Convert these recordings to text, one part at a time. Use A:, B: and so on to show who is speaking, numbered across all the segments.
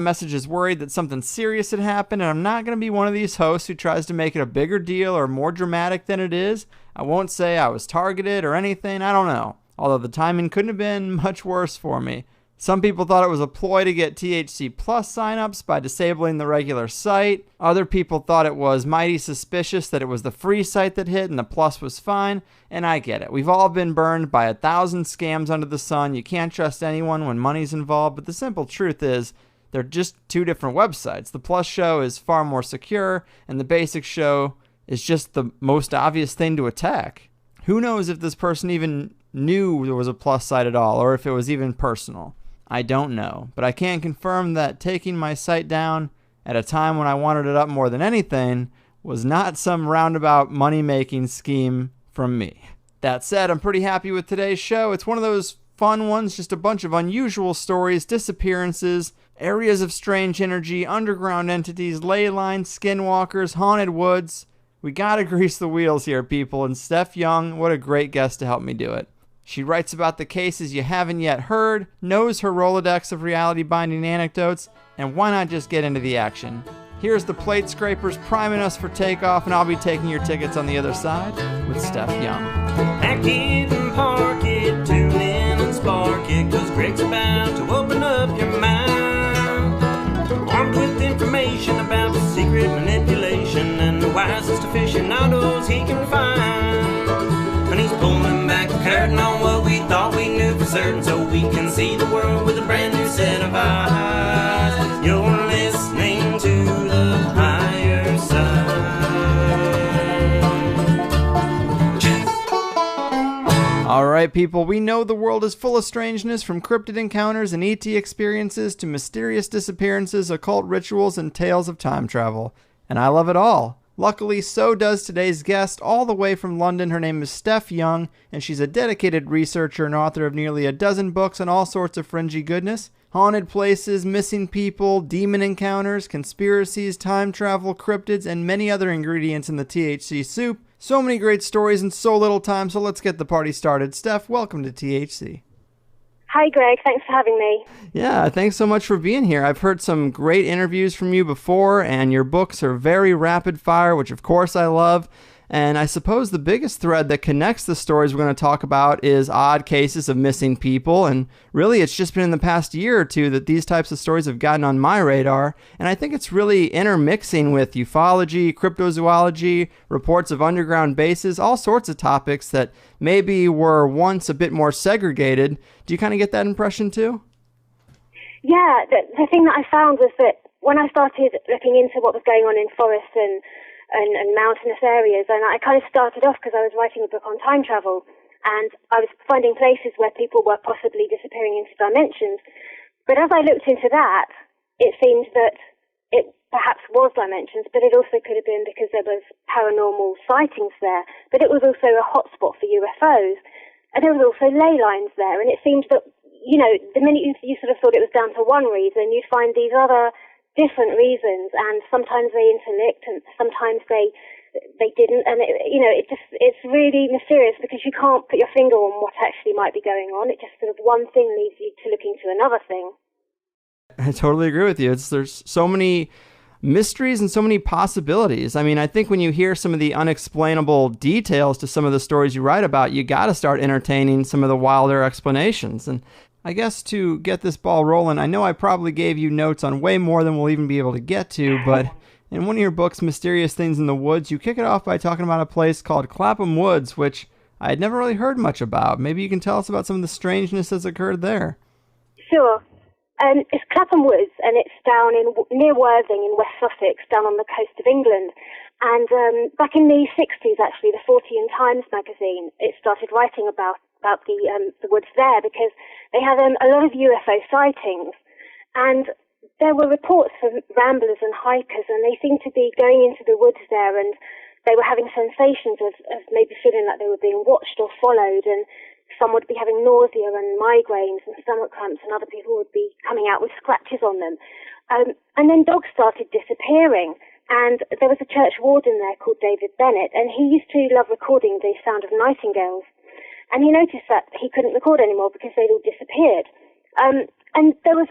A: Message is worried that something serious had happened, and I'm not going to be one of these hosts who tries to make it a bigger deal or more dramatic than it is. I won't say I was targeted or anything, I don't know. Although the timing couldn't have been much worse for me. Some people thought it was a ploy to get THC Plus signups by disabling the regular site. Other people thought it was mighty suspicious that it was the free site that hit and the Plus was fine. And I get it. We've all been burned by 1,000 scams under the sun. You can't trust anyone when money's involved. But the simple truth is, they're just two different websites. The Plus show is far more secure, and the basic show is just the most obvious thing to attack. Who knows if this person even knew there was a Plus site at all, or if it was even personal. I don't know, but I can confirm that taking my site down at a time when I wanted it up more than anything was not some roundabout money-making scheme from me. That said, I'm pretty happy with today's show. It's one of those fun ones, just a bunch of unusual stories, disappearances, areas of strange energy, underground entities, ley lines, skinwalkers, haunted woods. We gotta grease the wheels here, people, and Steph Young, what a great guest to help me do it. She writes about the cases you haven't yet heard, knows her Rolodex of reality-binding anecdotes, and why not just get into the action? Here's the Plate Scrapers priming us for takeoff, and I'll be taking your tickets on the other side with Steph Young.
B: Pack it and park it, tune in and spark it, 'cause Greg's about to open up your mind. Armed with information about the secret manipulation and the wisest aficionados he can find. And he's pulling back the curtain on what we thought we knew for certain, so we can see the world with a brand new set of eyes. You're listening to the higher side. Cheers.
A: All right, people, we know the world is full of strangeness, from cryptid encounters and ET experiences to mysterious disappearances, occult rituals, and tales of time travel. And I love it all. Luckily, so does today's guest, all the way from London. Her name is Steph Young, and she's a dedicated researcher and author of nearly a dozen books on all sorts of fringy goodness. Haunted places, missing people, demon encounters, conspiracies, time travel, cryptids, and many other ingredients in the THC soup. So many great stories in so little time, so let's get the party started. Steph, welcome to THC.
C: Hi, Greg. Thanks for having me.
A: Yeah, thanks so much for being here. I've heard some great interviews from you before, and your books are very rapid fire, which of course I love. And I suppose the biggest thread that connects the stories we're going to talk about is odd cases of missing people. And really, it's just been in the past year or two that these types of stories have gotten on my radar. And I think it's really intermixing with ufology, cryptozoology, reports of underground bases, all sorts of topics that maybe were once a bit more segregated. Do you kind of get that impression too?
C: Yeah, the thing that I found was that when I started looking into what was going on in forests and mountainous areas, and I kind of started off because I was writing a book on time travel, and I was finding places where people were possibly disappearing into dimensions. But as I looked into that, it seemed that it perhaps was dimensions, but it also could have been because there was paranormal sightings there, but it was also a hotspot for UFOs, and there was also ley lines there, and it seemed that, you know, the minute you sort of thought it was down to one reason, you'd find these other different reasons, and sometimes they interlinked and sometimes they didn't, and it's really mysterious because you can't put your finger on what actually might be going on. It just sort of one thing leads you to look into another thing.
A: I totally agree with you. There's so many mysteries and so many possibilities. I mean, I think when you hear some of the unexplainable details to some of the stories you write about, you got to start entertaining some of the wilder explanations. And I guess to get this ball rolling, I know I probably gave you notes on way more than we'll even be able to get to, but in one of your books, Mysterious Things in the Woods, you kick it off by talking about a place called Clapham Woods, which I had never really heard much about. Maybe you can tell us about some of the strangeness that's occurred there.
C: Sure. It's Clapham Woods, and it's down near Worthing in West Sussex, down on the coast of England. And back in the 60s, actually, the Fortean Times magazine, it started writing about the woods there because they had a lot of UFO sightings, and there were reports from ramblers and hikers, and they seemed to be going into the woods there, and they were having sensations of maybe feeling like they were being watched or followed, and some would be having nausea and migraines and stomach cramps, and other people would be coming out with scratches on them. And then dogs started disappearing, and there was a church warden there called David Bennett, and he used to love recording the sound of nightingales. And he noticed that he couldn't record anymore because they'd all disappeared. And there was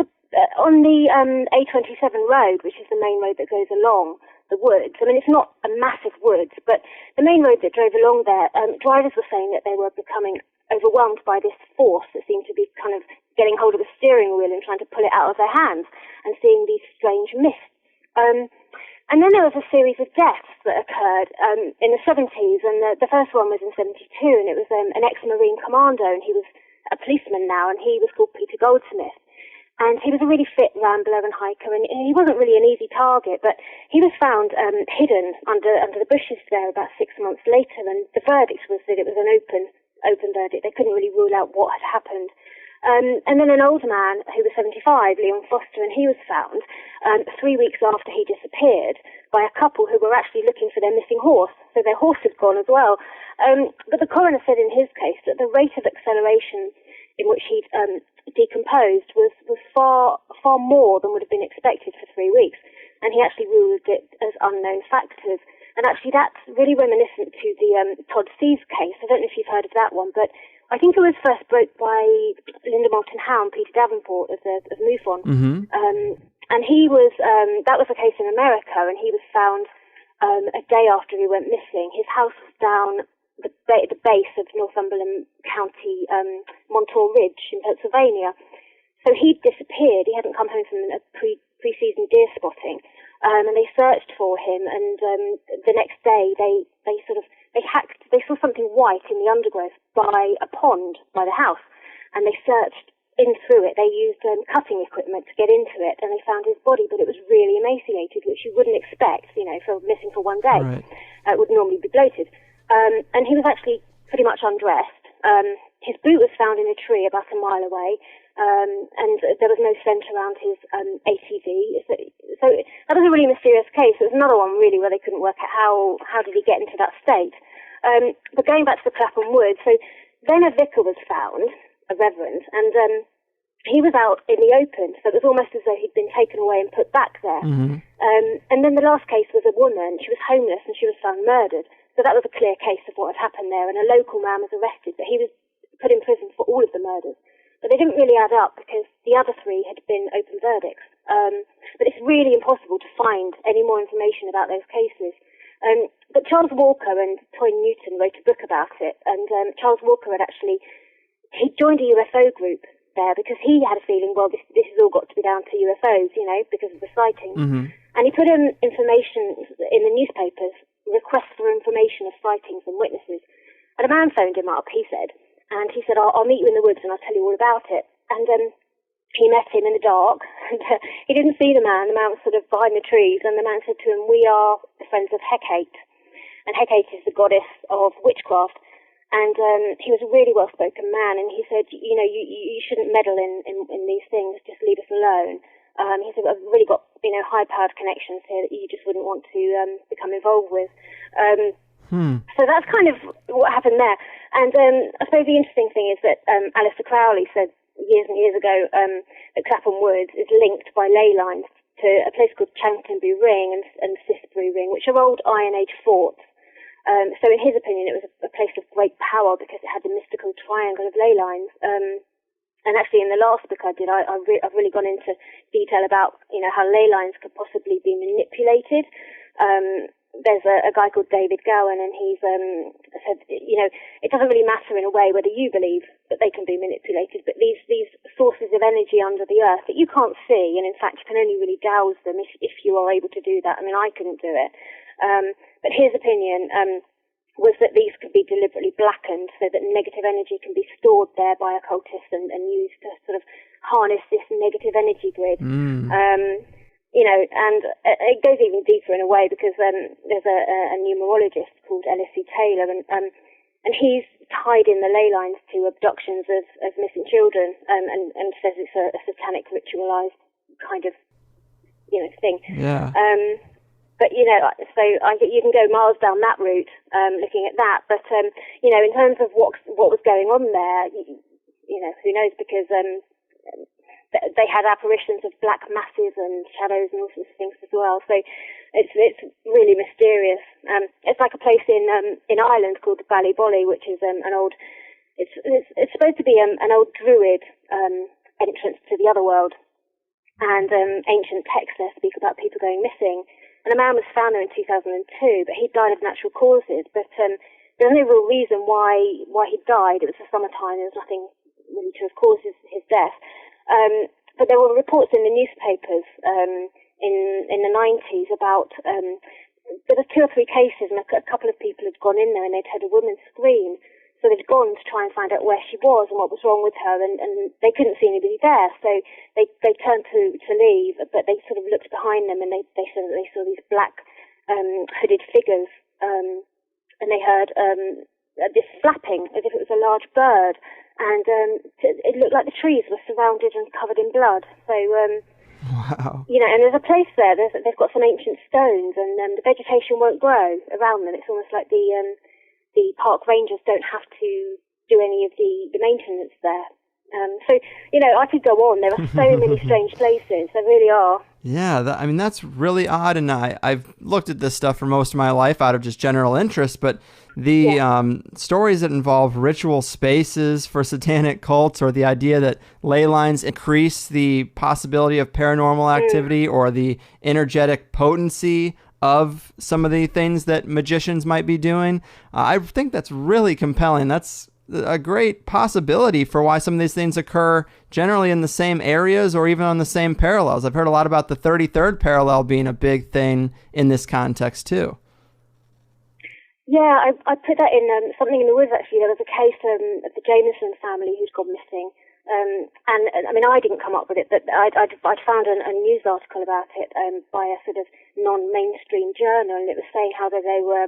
C: on the A27 road, which is the main road that goes along the woods, I mean, it's not a massive woods, but the main road that drove along there, drivers were saying that they were becoming overwhelmed by this force that seemed to be kind of getting hold of the steering wheel and trying to pull it out of their hands, and seeing these strange mists. And then there was a series of deaths that occurred in the 70s, and the first one was in 72, and it was an ex-Marine commando, and he was a policeman now, and he was called Peter Goldsmith. And he was a really fit rambler and hiker, and he wasn't really an easy target, but he was found hidden under the bushes there about 6 months later, and the verdict was that it was an open verdict. They couldn't really rule out what had happened. And then an older man who was 75, Leon Foster, and he was found 3 weeks after he disappeared by a couple who were actually looking for their missing horse. So their horse had gone as well. But the coroner said in his case that the rate of acceleration in which he'd decomposed was far more than would have been expected for 3 weeks. And he actually ruled it as unknown factors. And actually that's really reminiscent to the Todd Sees case. I don't know if you've heard of that one, but I think it was first broke by Linda Moulton Howe and Peter Davenport of MUFON.
A: Mm-hmm.
C: And he was, that was a case in America, and he was found a day after he went missing. His house was down the base of Northumberland County, Montour Ridge in Pennsylvania. So he'd disappeared. He hadn't come home from a pre-season deer spotting. And they searched for him, and the next day they saw something white in the undergrowth by a pond by the house, and they searched in through it. They used cutting equipment to get into it, and they found his body, but it was really emaciated, which you wouldn't expect, for missing for one day.
A: Right.
C: It would normally be bloated. And he was actually pretty much undressed. His boot was found in a tree about a mile away, and there was no scent around his ATV. So that was a really mysterious case. It was another one, really, where they couldn't work out how did he get into that state. But going back to the Clapham Wood, so then a vicar was found, a reverend, and he was out in the open, so it was almost as though he'd been taken away and put back there.
A: Mm-hmm.
C: And then the last case was a woman. She was homeless and she was found murdered. So that was a clear case of what had happened there, and a local man was arrested, but he was put in prison for all of the murders. But they didn't really add up because the other three had been open verdicts. But it's really impossible to find any more information about those cases. But Charles Walker and Toyne Newton wrote a book about it, and Charles Walker he joined a UFO group there because he had a feeling, well, this has all got to be down to UFOs, because of the sightings.
A: Mm-hmm.
C: And he put in information in the newspapers, requests for information of sightings and witnesses. And a man phoned him up, he said, and he said, I'll meet you in the woods and I'll tell you all about it. And he met him in the dark, and he didn't see the man. The man was sort of behind the trees, and the man said to him, we are the friends of Hecate. And Hecate is the goddess of witchcraft. And he was a really well-spoken man, and he said, you shouldn't meddle in these things, just leave us alone. He said, I've really got, high-powered connections here that you just wouldn't want to become involved with. So that's kind of what happened there. And I suppose the interesting thing is that Aleister Crowley said years and years ago that Clapham Woods is linked by ley lines to a place called Chanctonbury Ring and Sisbury Ring, which are old Iron Age forts. So in his opinion, it was a place of great power because it had the mystical triangle of ley lines. And actually, in the last book I did, I've really gone into detail about how ley lines could possibly be manipulated. There's a guy called David Gowan, and he's said, it doesn't really matter in a way whether you believe that they can be manipulated, but these sources of energy under the earth that you can't see, and in fact you can only really douse them if you are able to do that. I mean, I couldn't do it. But his opinion was that these could be deliberately blackened so that negative energy can be stored there by occultists and used to sort of harness this negative energy grid. And it goes even deeper in a way because there's a numerologist called L.S.C. Taylor, and he's tied in the ley lines to abductions of missing children, and says it's a satanic ritualized kind of thing.
A: Yeah.
C: But so you can go miles down that route, looking at that. But in terms of what was going on there, who knows? Because they had apparitions of black masses and shadows and all sorts of things as well. So it's really mysterious. It's like a place in Ireland called the Ballybolly, which is an old. It's supposed to be an old druid entrance to the other world. and ancient texts there speak about people going missing. And a man was found there in 2002, but he died of natural causes. But there's no real reason why he died. It was the summertime. There was nothing really to have caused his death. But there were reports in the newspapers in the 90s about there were 2 or 3 cases, and a couple of people had gone in there and they'd heard a woman scream. So they'd gone to try and find out where she was and what was wrong with her, and they couldn't see anybody there. So they turned to leave, but they sort of looked behind them and they said that they saw these black hooded figures, and they heard this flapping as if it was a large bird, and it looked like the trees were surrounded and covered in blood. So
A: Wow.
C: you know, and there's a place there. They've got some ancient stones, and the vegetation won't grow around them. It's almost like the park rangers don't have to do any of the maintenance there. So, you know, I could go on. There are so many strange places. There really are.
A: Yeah, I mean, that's really odd, and I've looked at this stuff for most of my life out of just general interest, but the stories that involve ritual spaces for satanic cults, or the idea that ley lines increase the possibility of paranormal activity or the energetic potency of some of the things that magicians might be doing, I think that's really compelling. That's a great possibility for why some of these things occur generally in the same areas or even on the same parallels. I've heard a lot about the 33rd parallel being a big thing in this context too.
C: Yeah, I put that in Something in the Woods, actually. There was a case of the Jameson family who'd gone missing. And I mean, I didn't come up with it, but I'd found a news article about it by a sort of non-mainstream journal, and it was saying how that they were,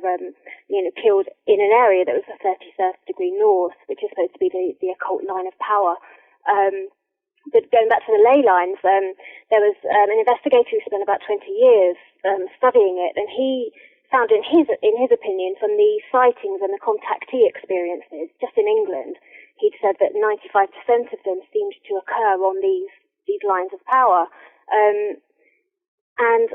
C: killed in an area that was the 33rd degree north, which is supposed to be the occult line of power. But going back to the ley lines, there was an investigator who spent about 20 years studying it, and he found, in his opinion, from the sightings and the contactee experiences just in England, he'd said that 95% of them seemed to occur on these lines of power. And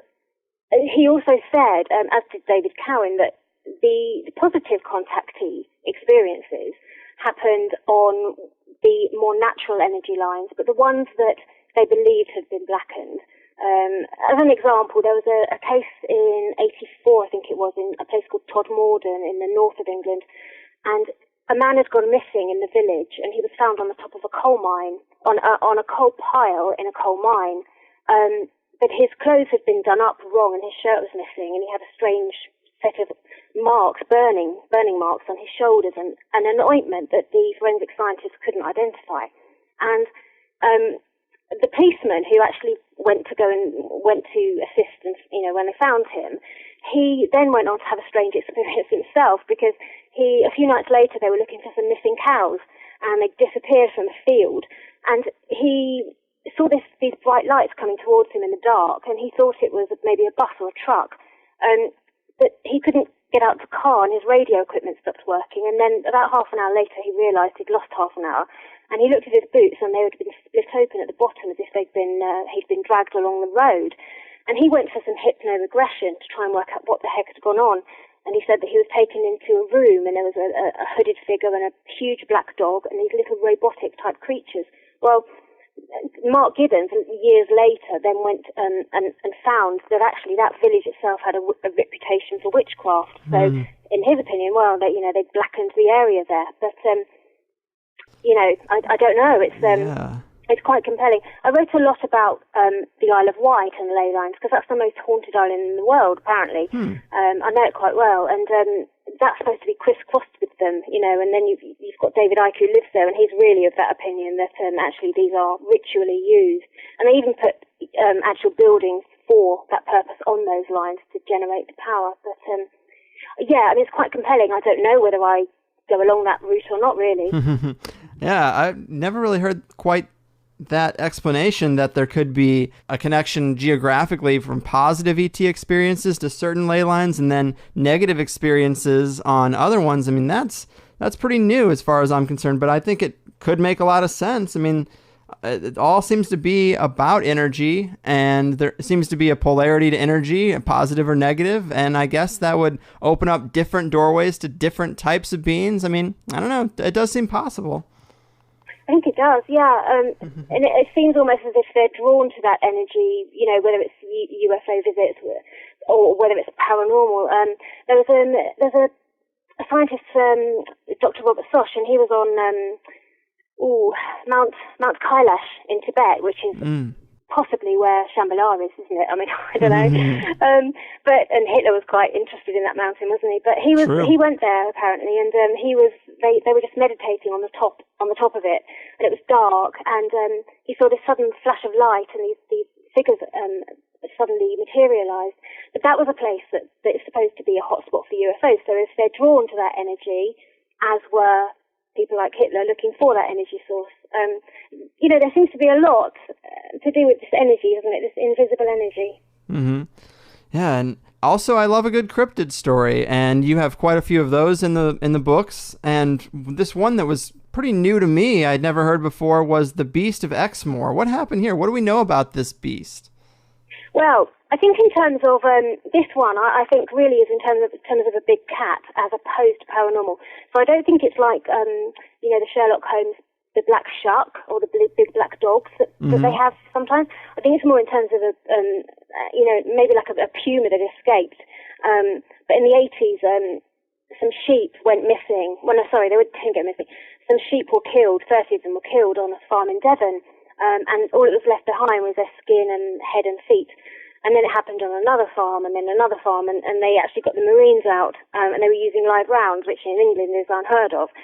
C: he also said, as did David Cowan, that the positive contactee experiences happened on the more natural energy lines, but the ones that they believed had been blackened. As an example, there was a case in 84, I think it was, in a place called Todmorden in the north of England, and a man had gone missing in the village, and he was found on the top of a coal mine, on a coal pile in a coal mine. But his clothes had been done up wrong, and his shirt was missing, and he had a strange set of marks, burning marks on his shoulders, and an ointment that the forensic scientists couldn't identify. And the policeman who actually went to assist, and when they found him, he then went on to have a strange experience himself, because a few nights later they were looking for some missing cows, and they disappeared from a field, and he saw these bright lights coming towards him in the dark, and he thought it was maybe a bus or a truck, but he couldn't get out the car, and his radio equipment stopped working. And then about half an hour later he realised he'd lost half an hour, and he looked at his boots, and they had been split open at the bottom as if he'd been dragged along the road. And he went for some hypnoregression to try and work out what the heck had gone on. And he said that he was taken into a room, and there was a hooded figure and a huge black dog and these little robotic type creatures. Well, Mark Gibbons, years later, then went and found that actually that village itself had a reputation for witchcraft. So, in his opinion, well, they blackened the area there. But I don't know. It's quite compelling. I wrote a lot about the Isle of Wight and ley lines, because that's the most haunted island in the world, apparently. I know it quite well, and that's supposed to be crisscrossed with them, and then you've got David Icke, who lives there, and he's really of that opinion that actually these are ritually used. And they even put actual buildings for that purpose on those lines to generate the power. But, it's quite compelling. I don't know whether I go along that route or not, really.
A: Yeah, I've never really heard quite that explanation that there could be a connection geographically from positive ET experiences to certain ley lines and then negative experiences on other ones. I mean, that's pretty new as far as I'm concerned, but I think it could make a lot of sense. I mean, it all seems to be about energy, and there seems to be a polarity to energy, a positive or negative, and I guess that would open up different doorways to different types of beings. I mean, I don't know. It does seem possible.
C: I think it does, yeah. And it seems almost as if they're drawn to that energy, you know, whether it's UFO visits or whether it's paranormal. There's a scientist, Dr. Robert Sosh, and he was on Mount Kailash in Tibet, which is possibly where Shambhala is, isn't it? I mean, I don't know. And Hitler was quite interested in that mountain, wasn't he? But he went there apparently, and they were just meditating on the top of it, and it was dark, and he saw this sudden flash of light, and these figures suddenly materialized. But that was a place that is supposed to be a hotspot for UFOs. So if they're drawn to that energy, as were people like Hitler looking for that energy source. You know, there seems to be a lot to do with this energy, doesn't it? This invisible energy.
A: Mm-hmm. Yeah, and also I love a good cryptid story, and you have quite a few of those in the books. And this one that was pretty new to me, I'd never heard before, was the Beast of Exmoor. What happened here? What do we know about this beast?
C: Well, I think in terms of this one, I think really is in terms of a big cat as opposed to paranormal. So I don't think it's like you know, the Sherlock Holmes, the black shark or the big black dogs that they have sometimes. I think it's more in terms of you know, maybe like a puma that escaped. But in the 80s, some sheep went missing. Well, no, sorry, didn't go missing. Some sheep were killed. 30 of them were killed on a farm in Devon. And all that was left behind was their skin and head and feet. And then it happened on another farm, and then another farm, and they actually got the Marines out, and they were using live rounds, which in England is unheard of.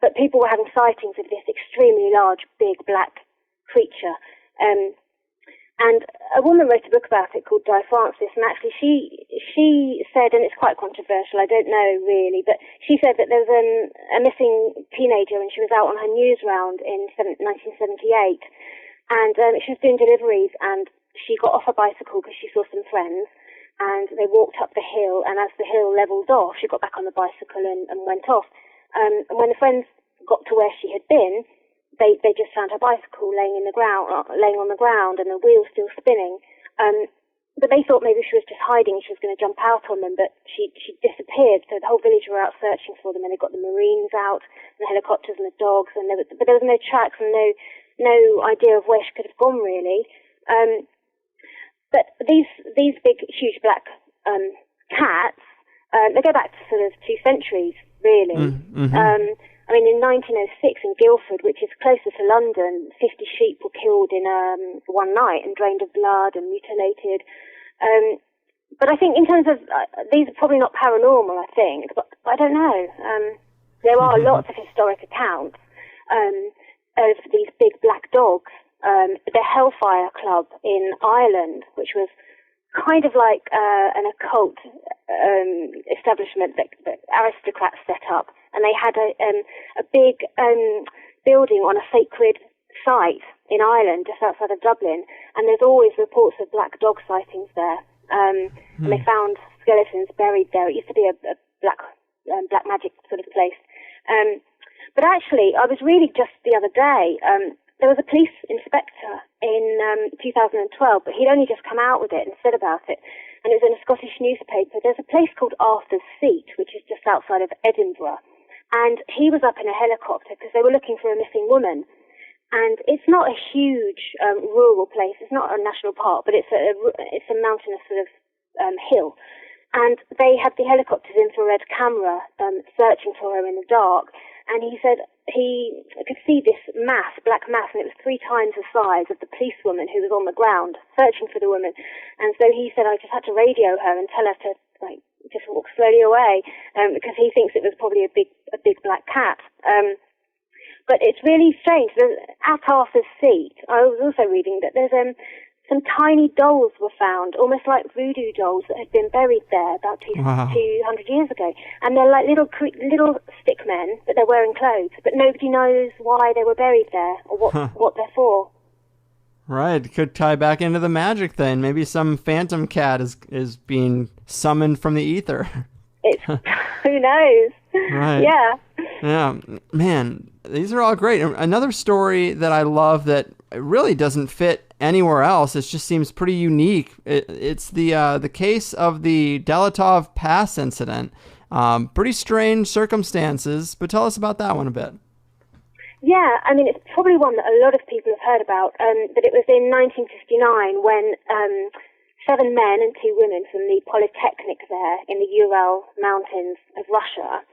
C: But people were having sightings of this extremely large, big, black creature. And a woman wrote a book about it called Di Francis, and actually she said, and it's quite controversial, I don't know really, but she said that there was a missing teenager and she was out on her news round in 1978, and she was doing deliveries, and she got off her bicycle because she saw some friends, and they walked up the hill, and as the hill levelled off, she got back on the bicycle and went off. And when the friends got to where she had been, they just found her bicycle laying on the ground, and the wheel still spinning. But they thought maybe she was just hiding, she was going to jump out on them, but she disappeared. So the whole village were out searching for them, and they got the Marines out, and the helicopters and the dogs, but there was no tracks and no idea of where she could have gone really. But these big, huge black cats, they go back to sort of 2 centuries, really. I mean, in 1906 in Guildford, which is closer to London, 50 sheep were killed in one night and drained of blood and mutilated. But I think in terms of, these are probably not paranormal, I think, but I don't know. There are lots of historic accounts of these big black dogs. The Hellfire Club in Ireland, which was kind of like an occult establishment that aristocrats set up, and they had a big building on a sacred site in Ireland, just outside of Dublin, and there's always reports of black dog sightings there. And they found skeletons buried there. It used to be a black magic sort of place. But actually, I was really just the other day. There was a police inspector in 2012, but he'd only just come out with it and said about it, and it was in a Scottish newspaper. There's a place called Arthur's Seat, which is just outside of Edinburgh, and he was up in a helicopter because they were looking for a missing woman. And it's not a huge rural place. It's not a national park, but it's a mountainous sort of hill. And they had the helicopter's infrared camera searching for her in the dark. And he said he could see this mass, black mass, and it was 3 times the size of the policewoman who was on the ground searching for the woman. And so he said, I just had to radio her and tell her to just walk slowly away, because he thinks it was probably a big black cat. But it's really strange. At Arthur's Seat, I was also reading that there's some tiny dolls were found, almost like voodoo dolls that had been buried there about 200 years ago. And they're like little stick men, but they're wearing clothes. But nobody knows why they were buried there or what they're for.
A: Right. Could tie back into the magic thing. Maybe some phantom cat is being summoned from the ether.
C: Who knows?
A: Right.
C: Yeah.
A: Yeah. Man, these are all great. Another story that I love that really doesn't fit anywhere else, it just seems pretty unique. It's the case of the Dyatlov Pass incident. Pretty strange circumstances, but tell us about that one a bit.
C: Yeah, I mean, it's probably one that a lot of people have heard about, but it was in 1959 when 7 men and 2 women from the Polytechnic there in the Ural Mountains of Russia,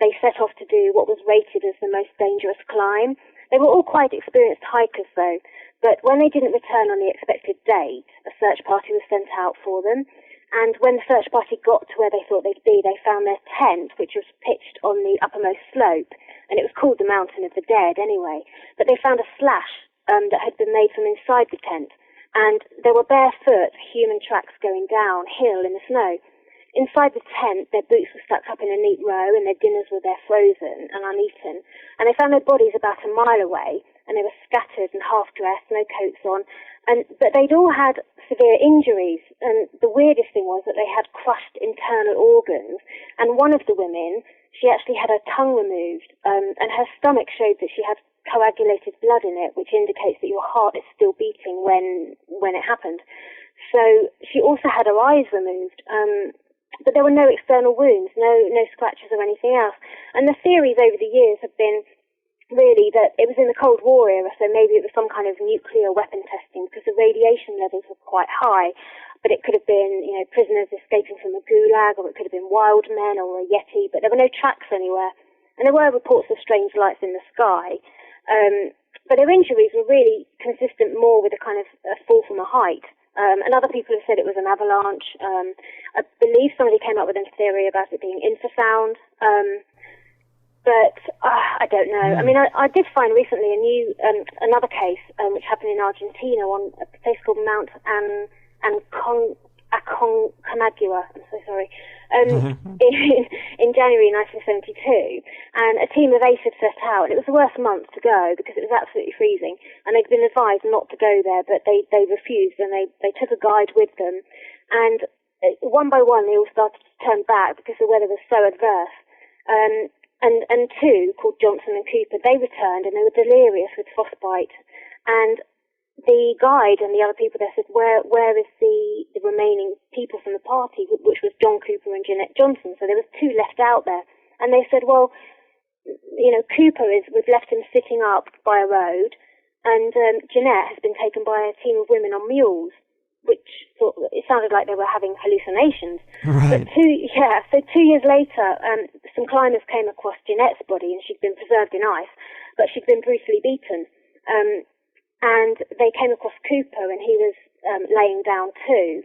C: they set off to do what was rated as the most dangerous climb. They were all quite experienced hikers, though, but when they didn't return on the expected date, a search party was sent out for them. And when the search party got to where they thought they'd be, they found their tent, which was pitched on the uppermost slope, and it was called the Mountain of the Dead anyway. But they found a slash that had been made from inside the tent, and there were barefoot human tracks going downhill in the snow. Inside the tent, their boots were stacked up in a neat row, and their dinners were there frozen and uneaten. And they found their bodies about a mile away, and they were scattered and half-dressed, no coats on. But they'd all had severe injuries, and the weirdest thing was that they had crushed internal organs. And one of the women, she actually had her tongue removed, and her stomach showed that she had coagulated blood in it, which indicates that your heart is still beating when it happened. So she also had her eyes removed. But there were no external wounds, no scratches or anything else. And the theories over the years have been really that it was in the Cold War era, so maybe it was some kind of nuclear weapon testing because the radiation levels were quite high. But it could have been, prisoners escaping from a gulag, or it could have been wild men or a yeti, but there were no tracks anywhere. And there were reports of strange lights in the sky. But their injuries were really consistent more with a kind of a fall from a height. And other people have said it was an avalanche. I believe somebody came up with a theory about it being infrasound. But I don't know. I mean, I did find recently another case which happened in Argentina on a place called Mount Aconcagua. I'm so sorry. In January 1972, and a team of 8 had set out, and it was the worst month to go because it was absolutely freezing, and they'd been advised not to go there, but they refused, and they took a guide with them, and one by one they all started to turn back because the weather was so adverse. And 2, called Johnson and Cooper, they returned and they were delirious with frostbite. And the guide and the other people there said, where is the remaining people from the party, which was John Cooper and Jeanette Johnson? So there was 2 left out there. And they said, well, Cooper we've left him sitting up by a road, and Jeanette has been taken by a team of women on mules, which it sounded like they were having hallucinations.
A: Right.
C: But 2 years later, some climbers came across Jeanette's body, and she'd been preserved in ice, but she'd been brutally beaten. And they came across Cooper, and he was laying down too,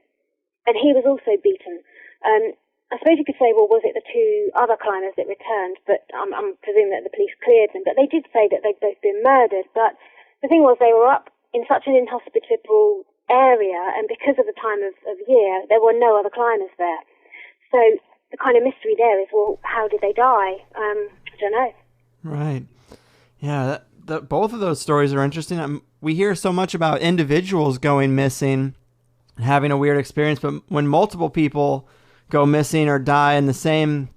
C: and he was also beaten. I suppose you could say, well, was it the 2 other climbers that returned? But I'm presuming that the police cleared them. But they did say that they'd both been murdered. But the thing was, they were up in such an inhospitable area, and because of the time of year, there were no other climbers there. So the kind of mystery there is, well, how did they die? I don't know.
A: Right. Yeah, both of those stories are interesting. We hear so much about individuals going missing, having a weird experience, but when multiple people go missing or die in the same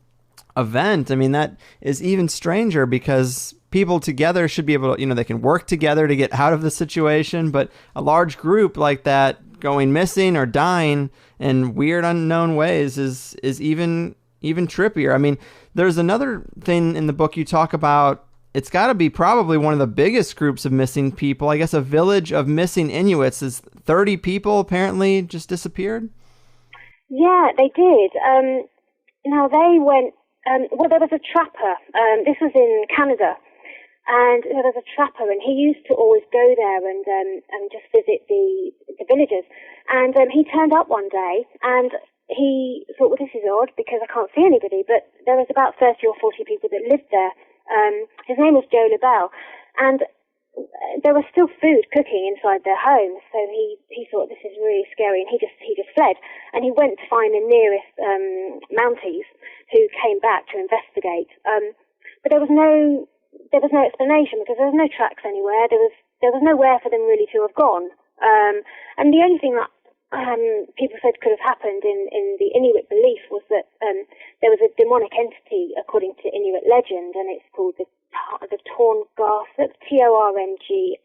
A: event, I mean, that is even stranger because people together should be able to, they can work together to get out of the situation, but a large group like that going missing or dying in weird unknown ways is even trippier. I mean, there's another thing in the book you talk about. It's got to be probably one of the biggest groups of missing people. I guess a village of missing Inuits is 30 people apparently just disappeared.
C: Yeah, they did. Now they went. There was a trapper. This was in Canada. And there was a trapper, and he used to always go there and just visit the villagers. And he turned up one day, and he thought, well, this is odd because I can't see anybody. But there was about 30 or 40 people that lived there. His name was Joe LaBelle, and there was still food cooking inside their homes. So he thought, this is really scary, and he just fled. And he went to find the nearest Mounties, who came back to investigate. But there was no explanation because there was no tracks anywhere. There was nowhere for them really to have gone. And the only thing that people said could have happened in the Inuit belief was that there was a demonic entity, according to Inuit legend, and it's called the Torngarthuk, Torngarthuk.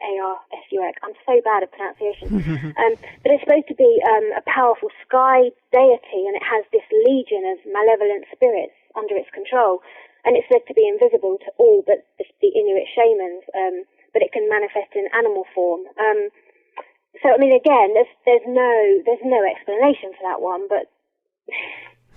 C: I'm so bad at pronunciation. But it's supposed to be a powerful sky deity, and it has this legion of malevolent spirits under its control. and it's said to be invisible to all but the Inuit shamans, but it can manifest in animal form. So I mean, again, there's no explanation for that one, but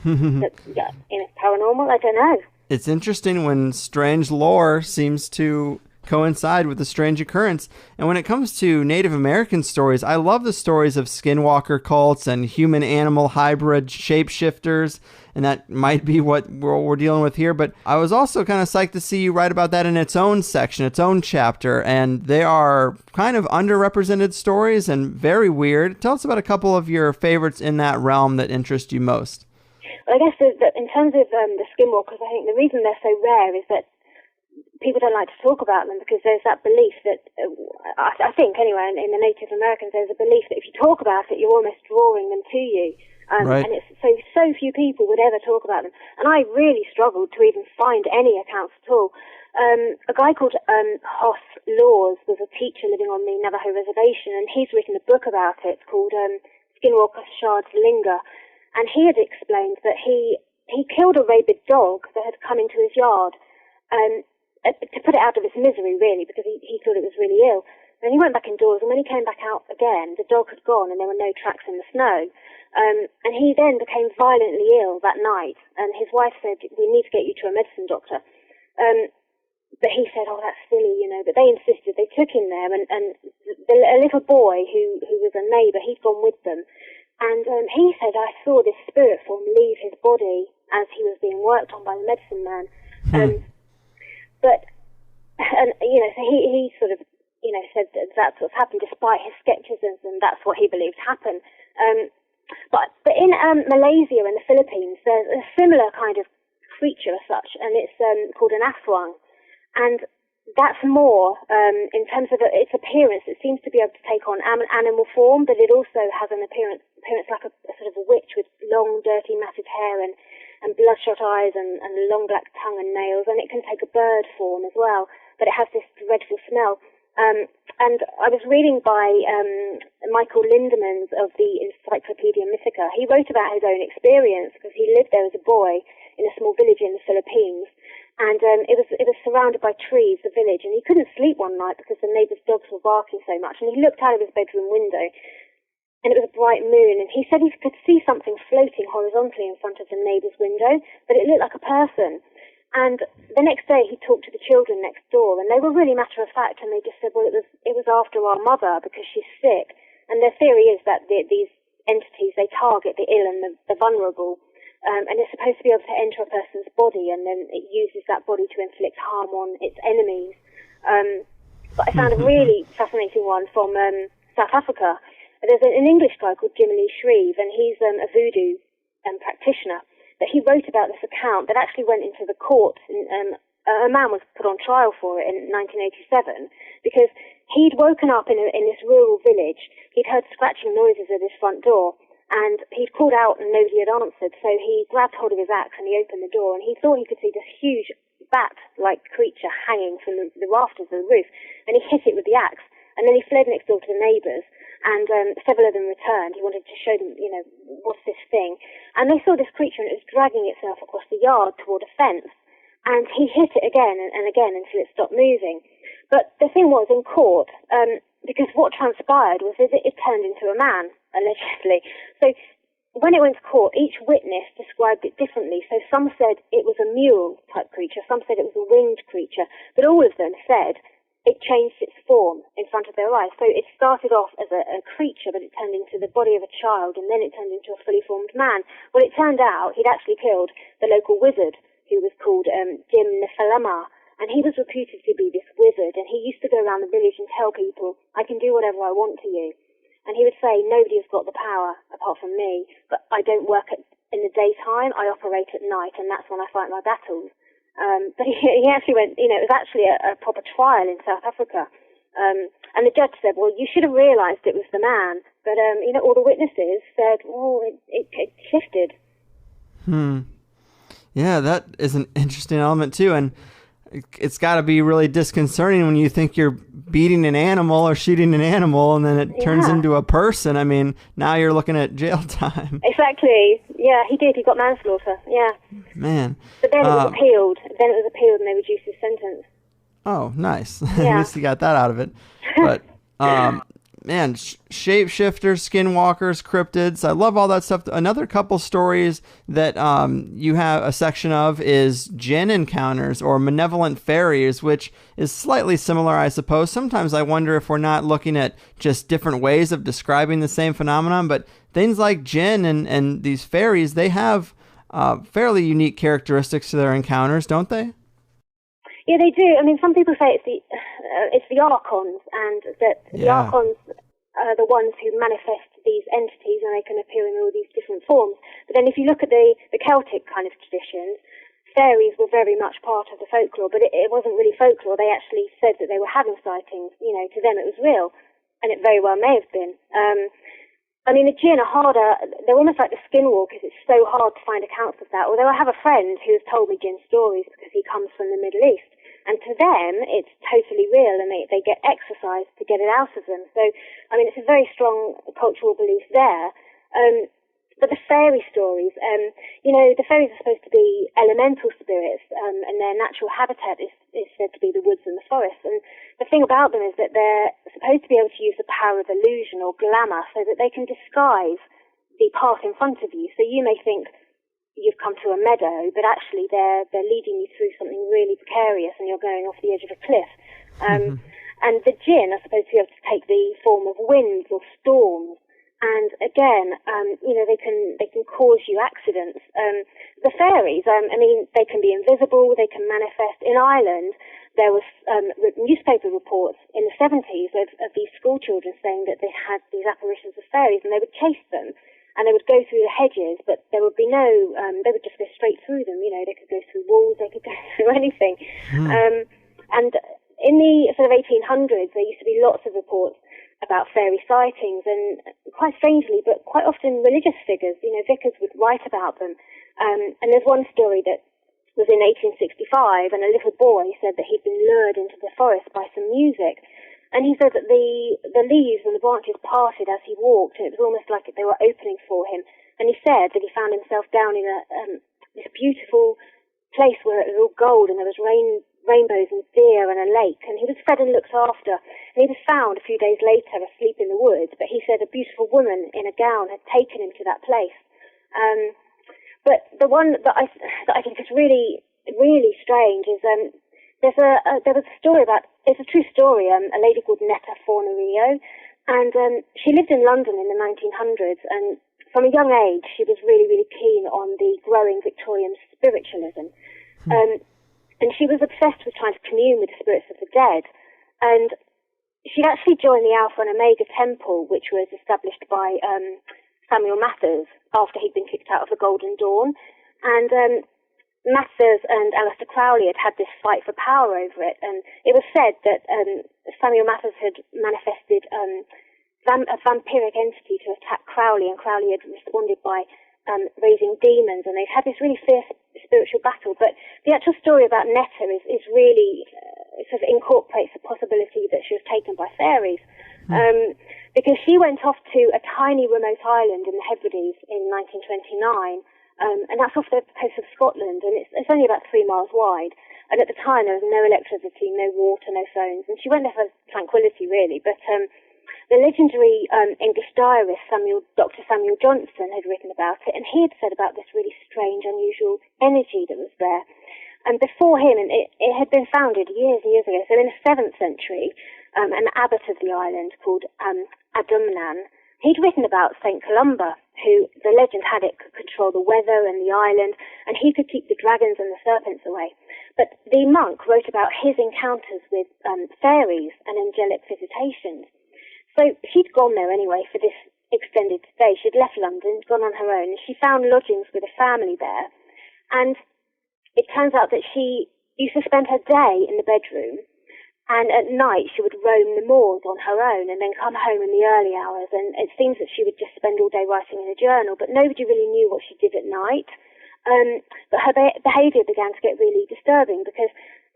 C: paranormal, I don't know.
A: It's interesting when strange lore seems to coincide with a strange occurrence. And when it comes to Native American stories, I love the stories of skinwalker cults and human-animal hybrid shapeshifters, and that might be what we're dealing with here. But I was also kind of psyched to see you write about that in its own section, its own chapter, and they are kind of underrepresented stories and very weird. Tell us about a couple of your favorites in that realm that interest you most.
C: Well, I guess that in terms of the skinwalkers, I think the reason they're so rare is that people don't like to talk about them because there's that belief that, I think anyway, in the Native Americans, there's a belief that if you talk about it, you're almost drawing them to you.
A: Right.
C: And it's so few people would ever talk about them. And I really struggled to even find any accounts at all. A guy called Hoss Laws was a teacher living on the Navajo reservation, and he's written a book about it called Skinwalker Shards Linger. And he had explained that he killed a rabid dog that had come into his yard, to put it out of its misery, really, because he thought it was really ill. And he went back indoors, and when he came back out again, the dog had gone, and there were no tracks in the snow. And he then became violently ill that night, and his wife said, "We need to get you to a medicine doctor." But he said, "Oh, that's silly, you know." But they insisted. They took him there, and a little boy who was a neighbour, he'd gone with them. And he said, "I saw this spirit form leave his body as he was being worked on by the medicine man." But, and you know, so he sort of, you know, said that that's what's happened despite his skepticism, and that's what he believed happened. But in Malaysia and the Philippines, there's a similar kind of creature as such, and it's called an aswang. And that's more, in terms of its appearance, it seems to be able to take on animal form, but it also has an appearance like a sort of a witch with long, dirty, matted hair and bloodshot eyes and long black tongue and nails, and it can take a bird form as well, but it has this dreadful smell. And I was reading by Michael Lindemans of the Encyclopedia Mythica. He wrote about his own experience because he lived there as a boy in a small village in the Philippines. And it was surrounded by trees, the village, and he couldn't sleep one night because the neighbours' dogs were barking so much. And he looked out of his bedroom window, and it was a bright moon, and he said he could see something floating horizontally in front of the neighbour's window, but it looked like a person. And the next day he talked to the children next door, and they were really matter of fact, and they just said, well, it was after our mother because she's sick. And their theory is that these entities, they target the ill and the vulnerable. And it's supposed to be able to enter a person's body, and then it uses that body to inflict harm on its enemies. But I found a really fascinating one from South Africa. There's an English guy called Jim Lee Shreve, and he's a voodoo practitioner. But he wrote about this account that actually went into the court. A man was put on trial for it in 1987 because he'd woken up in this rural village. He'd heard scratching noises at his front door. And he'd called out and nobody had answered, so he grabbed hold of his axe and he opened the door, and he thought he could see this huge bat-like creature hanging from the rafters of the roof, and he hit it with the axe, and then he fled next door to the neighbours, and several of them returned. He wanted to show them, you know, what's this thing? And they saw this creature, and it was dragging itself across the yard toward a fence, and he hit it again and again until it stopped moving. But the thing was, in court, because what transpired was that it turned into a man, allegedly. So when it went to court, each witness described it differently. So some said it was a mule-type creature, some said it was a winged creature, but all of them said it changed its form in front of their eyes. So it started off as a creature, but it turned into the body of a child, and then it turned into a fully formed man. Well, it turned out he'd actually killed the local wizard, who was called Jim Nefalama, and he was reputed to be this wizard, and he used to go around the village and tell people, I can do whatever I want to you. And he would say, nobody has got the power apart from me, but I don't work in the daytime, I operate at night, and that's when I fight my battles. But he actually went, you know, it was actually a proper trial in South Africa. And the judge said, well, you should have realised it was the man. But, you know, all the witnesses said, oh, it shifted.
A: Yeah, that is an interesting element, too. And it's got to be really disconcerting when you think you're beating an animal or shooting an animal and then it turns
C: Yeah.
A: into a person. I mean, now you're looking at jail time.
C: Exactly. Yeah, he did. He got manslaughter. Yeah.
A: Man.
C: But then it was appealed. Then it was appealed and they reduced his sentence.
A: Oh, nice. At
C: Yeah.
A: least you got that out of it. But, man, shapeshifters, skinwalkers, cryptids. I love all that stuff. Another couple stories that you have a section of is jinn encounters or malevolent fairies, which is slightly similar, I suppose. Sometimes I wonder if we're not looking at just different ways of describing the same phenomenon, but things like jinn and these fairies, they have fairly unique characteristics to their encounters, don't they?
C: Yeah, they do. I mean, some people say it's the archons, and that the
A: Yeah.
C: archons are the ones who manifest these entities, and they can appear in all these different forms. But then, if you look at the Celtic kind of traditions, fairies were very much part of the folklore, but it wasn't really folklore. They actually said that they were having sightings. You know, to them it was real, and it very well may have been. I mean, the jinn are harder. They're almost like the skinwalkers. It's so hard to find accounts of that. Although I have a friend who has told me jinn stories because he comes from the Middle East. And to them, it's totally real, and they get exercise to get it out of them. So, I mean, it's a very strong cultural belief there. But the fairy stories, you know, the fairies are supposed to be elemental spirits, and their natural habitat is said to be the woods and the forests. And the thing about them is that they're supposed to be able to use the power of illusion or glamour so that they can disguise the path in front of you. So you may think you've come to a meadow, but actually they're leading you through something really precarious, and you're going off the edge of a cliff. And the jinn are supposed to be able to take the form of winds or storms. And again, you know, they can cause you accidents. The fairies, I mean, they can be invisible, they can manifest. In Ireland, there was newspaper reports in the 70s of these school children saying that they had these apparitions of fairies, and they would chase them, and they would go through the hedges, but there would be no, they would just go straight through them. You know, they could go through walls, they could go through anything. And in the sort of 1800s, there used to be lots of reports about fairy sightings, and quite strangely, but quite often religious figures, you know, vicars would write about them. And there's one story that was in 1865, and a little boy said that he'd been lured into the forest by some music. And he said that the leaves and the branches parted as he walked, and it was almost like they were opening for him. And he said that he found himself down in this beautiful place where it was all gold, and there was rainbows and deer and a lake, and he was fed and looked after. And he was found a few days later asleep in the woods, but he said a beautiful woman in a gown had taken him to that place. But the one that I think is really, really strange is there was a story about, it's a true story, a lady called Netta Fornario, and she lived in London in the 1900s, and from a young age she was really, really keen on the growing Victorian spiritualism. And she was obsessed with trying to commune with the spirits of the dead. And she actually joined the Alpha and Omega Temple, which was established by Samuel Mathers after he'd been kicked out of the Golden Dawn. And Mathers and Aleister Crowley had this fight for power over it. And it was said that Samuel Mathers had manifested a vampiric entity to attack Crowley, and Crowley had responded by raising demons, and they've had this really fierce spiritual battle. But the actual story about Netta is really sort of incorporates the possibility that she was taken by fairies, because she went off to a tiny remote island in the Hebrides in 1929, and that's off the coast of Scotland, and it's only about 3 miles wide. And at the time there was no electricity, no water, no phones, and she went there for tranquility really. But the legendary English diarist Dr. Samuel Johnson had written about it, and he had said about this really strange, unusual energy that was there. And before him, and it had been founded years and years ago, so in the 7th century, an abbot of the island called Adumnan, he'd written about St. Columba, who the legend had it could control the weather and the island, and he could keep the dragons and the serpents away. But the monk wrote about his encounters with fairies and angelic visitations. So she'd gone there anyway for this extended stay. She'd left London, gone on her own, and she found lodgings with a family there. And it turns out that she used to spend her day in the bedroom, and at night she would roam the moors on her own and then come home in the early hours. And it seems that she would just spend all day writing in a journal, but nobody really knew what she did at night. But her behaviour began to get really disturbing, because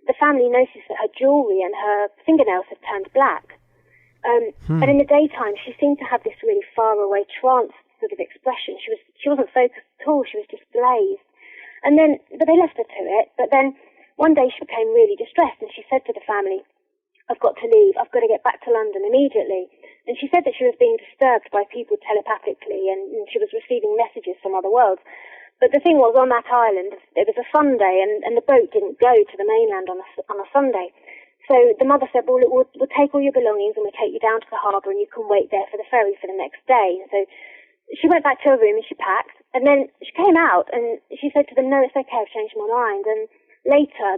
C: the family noticed that her jewellery and her fingernails had turned black. But in the daytime, she seemed to have this really faraway trance sort of expression. She wasn't focused at all. She was just glazed. But they left her to it. But then one day she became really distressed, and she said to the family, "I've got to leave. I've got to get back to London immediately." And she said that she was being disturbed by people telepathically, and she was receiving messages from other worlds. But the thing was, on that island, it was a Sunday, and the boat didn't go to the mainland on a Sunday. So the mother said, "Well, we'll take all your belongings and we'll take you down to the harbour, and you can wait there for the ferry for the next day." So she went back to her room and she packed, and then she came out and she said to them, "No, it's okay, I've changed my mind." And later,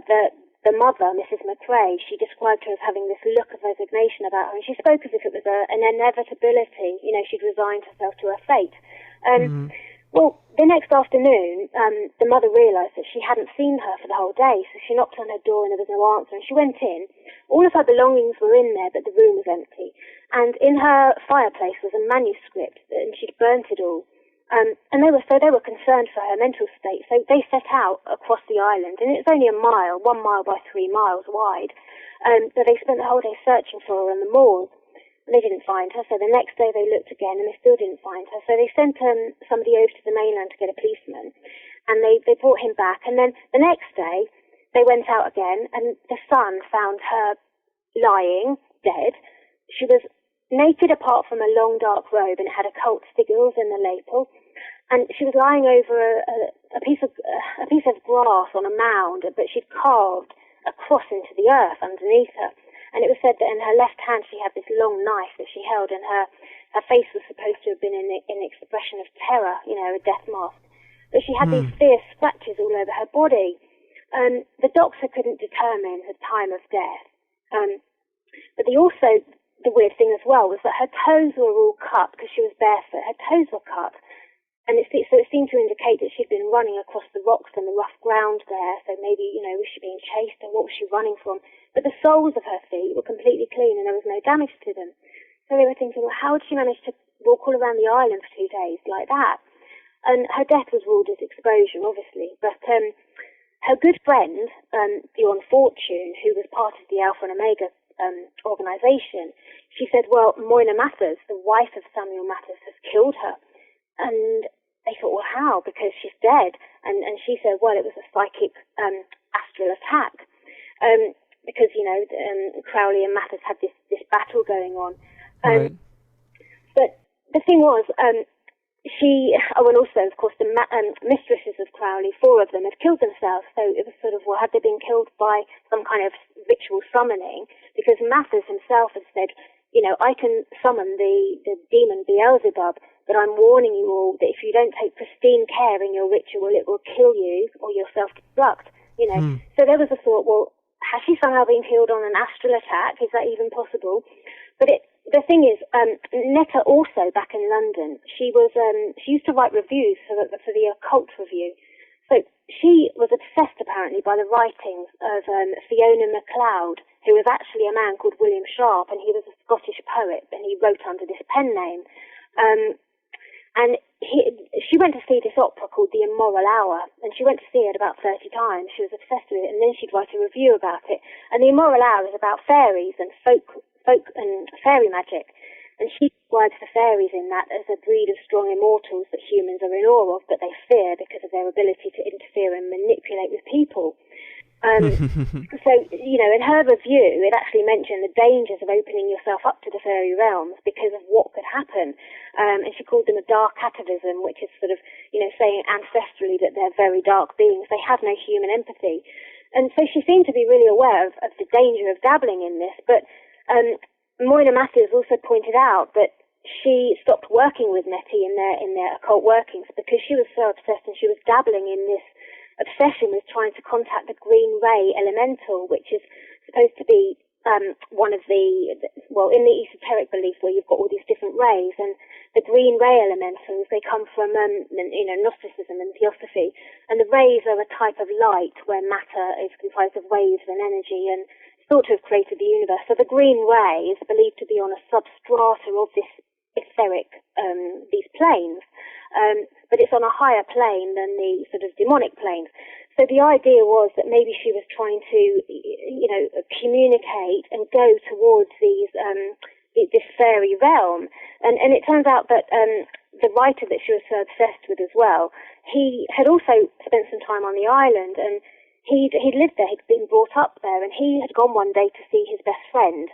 C: the mother, Mrs. McRae, she described her as having this look of resignation about her, and she spoke as if it was an inevitability. You know, she'd resigned herself to her fate. Well, the next afternoon, the mother realised that she hadn't seen her for the whole day, so she knocked on her door and there was no answer, and she went in. All of her belongings were in there, but the room was empty. And in her fireplace was a manuscript, and she'd burnt it all. And they were concerned for her mental state, so they set out across the island, and it's only 1 mile by 3 miles wide. But they spent the whole day searching for her on the moors. They didn't find her, so the next day they looked again and they still didn't find her. So they sent somebody over to the mainland to get a policeman, and they brought him back. And then the next day they went out again, and the son found her lying dead. She was naked apart from a long dark robe, and it had occult figures in the lapel. And she was lying over a piece of grass on a mound, but she'd carved a cross into the earth underneath her. And it was said that in her left hand she had this long knife that she held, and her face was supposed to have been in an expression of terror, you know, a death mask. But she had these fierce scratches all over her body. The doctor couldn't determine the time of death. But the weird thing as well was that her toes were all cut because she was barefoot. Her toes were cut. And it seemed to indicate that she'd been running across the rocks and the rough ground there. So maybe, you know, was she being chased, or what was she running from? But the soles of her feet were completely clean and there was no damage to them. So they were thinking, well, how did she manage to walk all around the island for 2 days like that? And her death was ruled as exposure, obviously. But her good friend, Bjorn Fortune, who was part of the Alpha and Omega organisation, she said, well, Moina Mathers, the wife of Samuel Mathers, has killed her. And they thought, well, how? Because she's dead. And she said, well, it was a psychic astral attack. Because, you know, Crowley and Mathers had this battle going on.
A: Right.
C: But the thing was, and also, of course, the mistresses of Crowley, 4 of them, had killed themselves. So it was sort of, well, had they been killed by some kind of ritual summoning? Because Mathers himself had said, you know, I can summon the demon Beelzebub, but I'm warning you all that if you don't take pristine care in your ritual, it will kill you or you'll self-destruct, you know. So there was a thought, well, has she somehow been killed on an astral attack? Is that even possible? But the thing is, Netta also, back in London, she used to write reviews for the Occult Review. So she was obsessed, apparently, by the writings of Fiona MacLeod, who was actually a man called William Sharp, and he was a Scottish poet, and he wrote under this pen name. And she went to see this opera called The Immoral Hour, and she went to see it about 30 times. She was obsessed with it, and then she'd write a review about it. And The Immoral Hour is about fairies and folk and fairy magic. And she describes the fairies in that as a breed of strong immortals that humans are in awe of, but they fear because of their ability to interfere and manipulate with people. So, you know, in her review, it actually mentioned the dangers of opening yourself up to the fairy realms because of what could happen. And she called them a dark atavism, which is sort of, you know, saying ancestrally that they're very dark beings. They have no human empathy. And so she seemed to be really aware of the danger of dabbling in this. But Moina Mathers also pointed out that she stopped working with Nettie in their occult workings because she was so obsessed, and she was dabbling in this obsession with trying to contact the Green Ray Elemental, which is supposed to be one of in the esoteric belief where you've got all these different rays, and the Green Ray Elementals, they come from Gnosticism and Theosophy, and the rays are a type of light where matter is comprised of waves and energy, and thought to have created the universe. So the Green Ray is believed to be on a substrata of this etheric, these planes. But it's on a higher plane than the sort of demonic planes. So the idea was that maybe she was trying to, communicate and go towards this fairy realm. And it turns out that the writer that she was so obsessed with as well, he had also spent some time on the island, and he'd lived there, he'd been brought up there, and he had gone one day to see his best friend,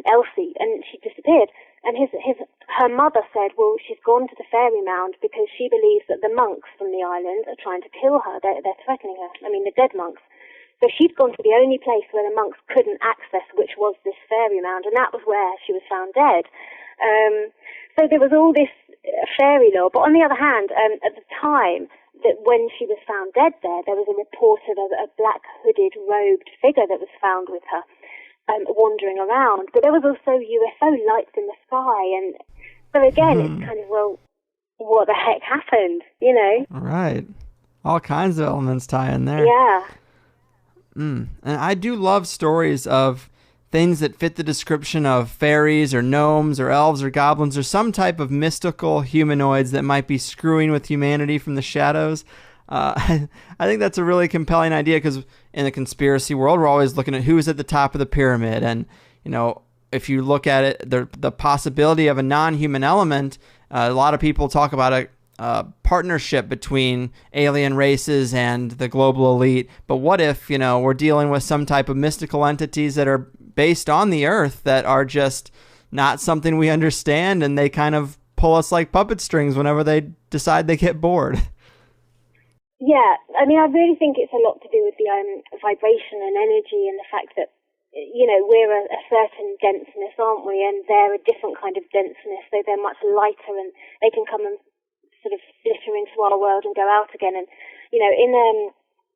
C: Elsie, and she disappeared. And her mother said, well, she's gone to the fairy mound because she believes that the monks from the island are trying to kill her. They're threatening her. I mean, the dead monks. So she'd gone to the only place where the monks couldn't access, which was this fairy mound, and that was where she was found dead. So there was all this fairy lore. But on the other hand, at the time that when she was found dead there was a report of a black hooded, robed figure that was found with her. Wandering around, but there was also UFO lights in the sky, and so again, it's kind of, well, what the heck happened,
A: Right. All kinds of elements tie in there.
C: Yeah.
A: And I do love stories of things that fit the description of fairies or gnomes or elves or goblins or some type of mystical humanoids that might be screwing with humanity from the shadows. I think that's a really compelling idea, because in the conspiracy world, we're always looking at who's at the top of the pyramid. And, if you look at it, the possibility of a non-human element, a lot of people talk about a partnership between alien races and the global elite. But what if, we're dealing with some type of mystical entities that are based on the earth that are just not something we understand, and they kind of pull us like puppet strings whenever they decide they get bored?
C: Yeah, I mean, I really think it's a lot to do with the vibration and energy, and the fact that, we're a certain denseness, aren't we? And they're a different kind of denseness, so they're much lighter, and they can come and sort of flitter into our world and go out again. And, in,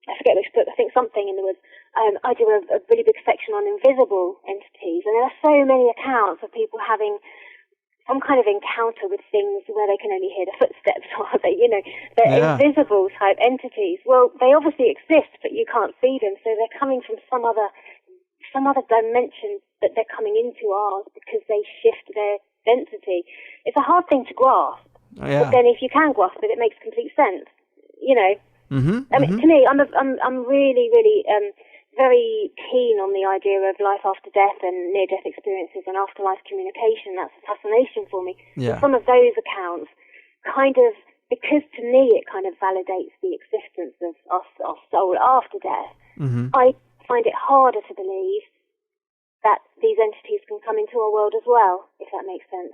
C: I forget which book, I think Something in the Woods, I do a really big section on invisible entities, and there are so many accounts of people having some kind of encounter with things where they can only hear the footsteps, or they're invisible type entities. Well, they obviously exist, but you can't see them, so they're coming from some other dimension that they're coming into ours because they shift their density. It's a hard thing to grasp, but then if you can grasp it, it makes complete sense. I mean, to me, I'm really, really very keen on the idea of life after death and near-death experiences and afterlife communication. That's a fascination for me.
A: Yeah.
C: And some of those accounts kind of, because to me it kind of validates the existence of our soul after death, I find it harder to believe that these entities can come into our world as well, if that makes sense.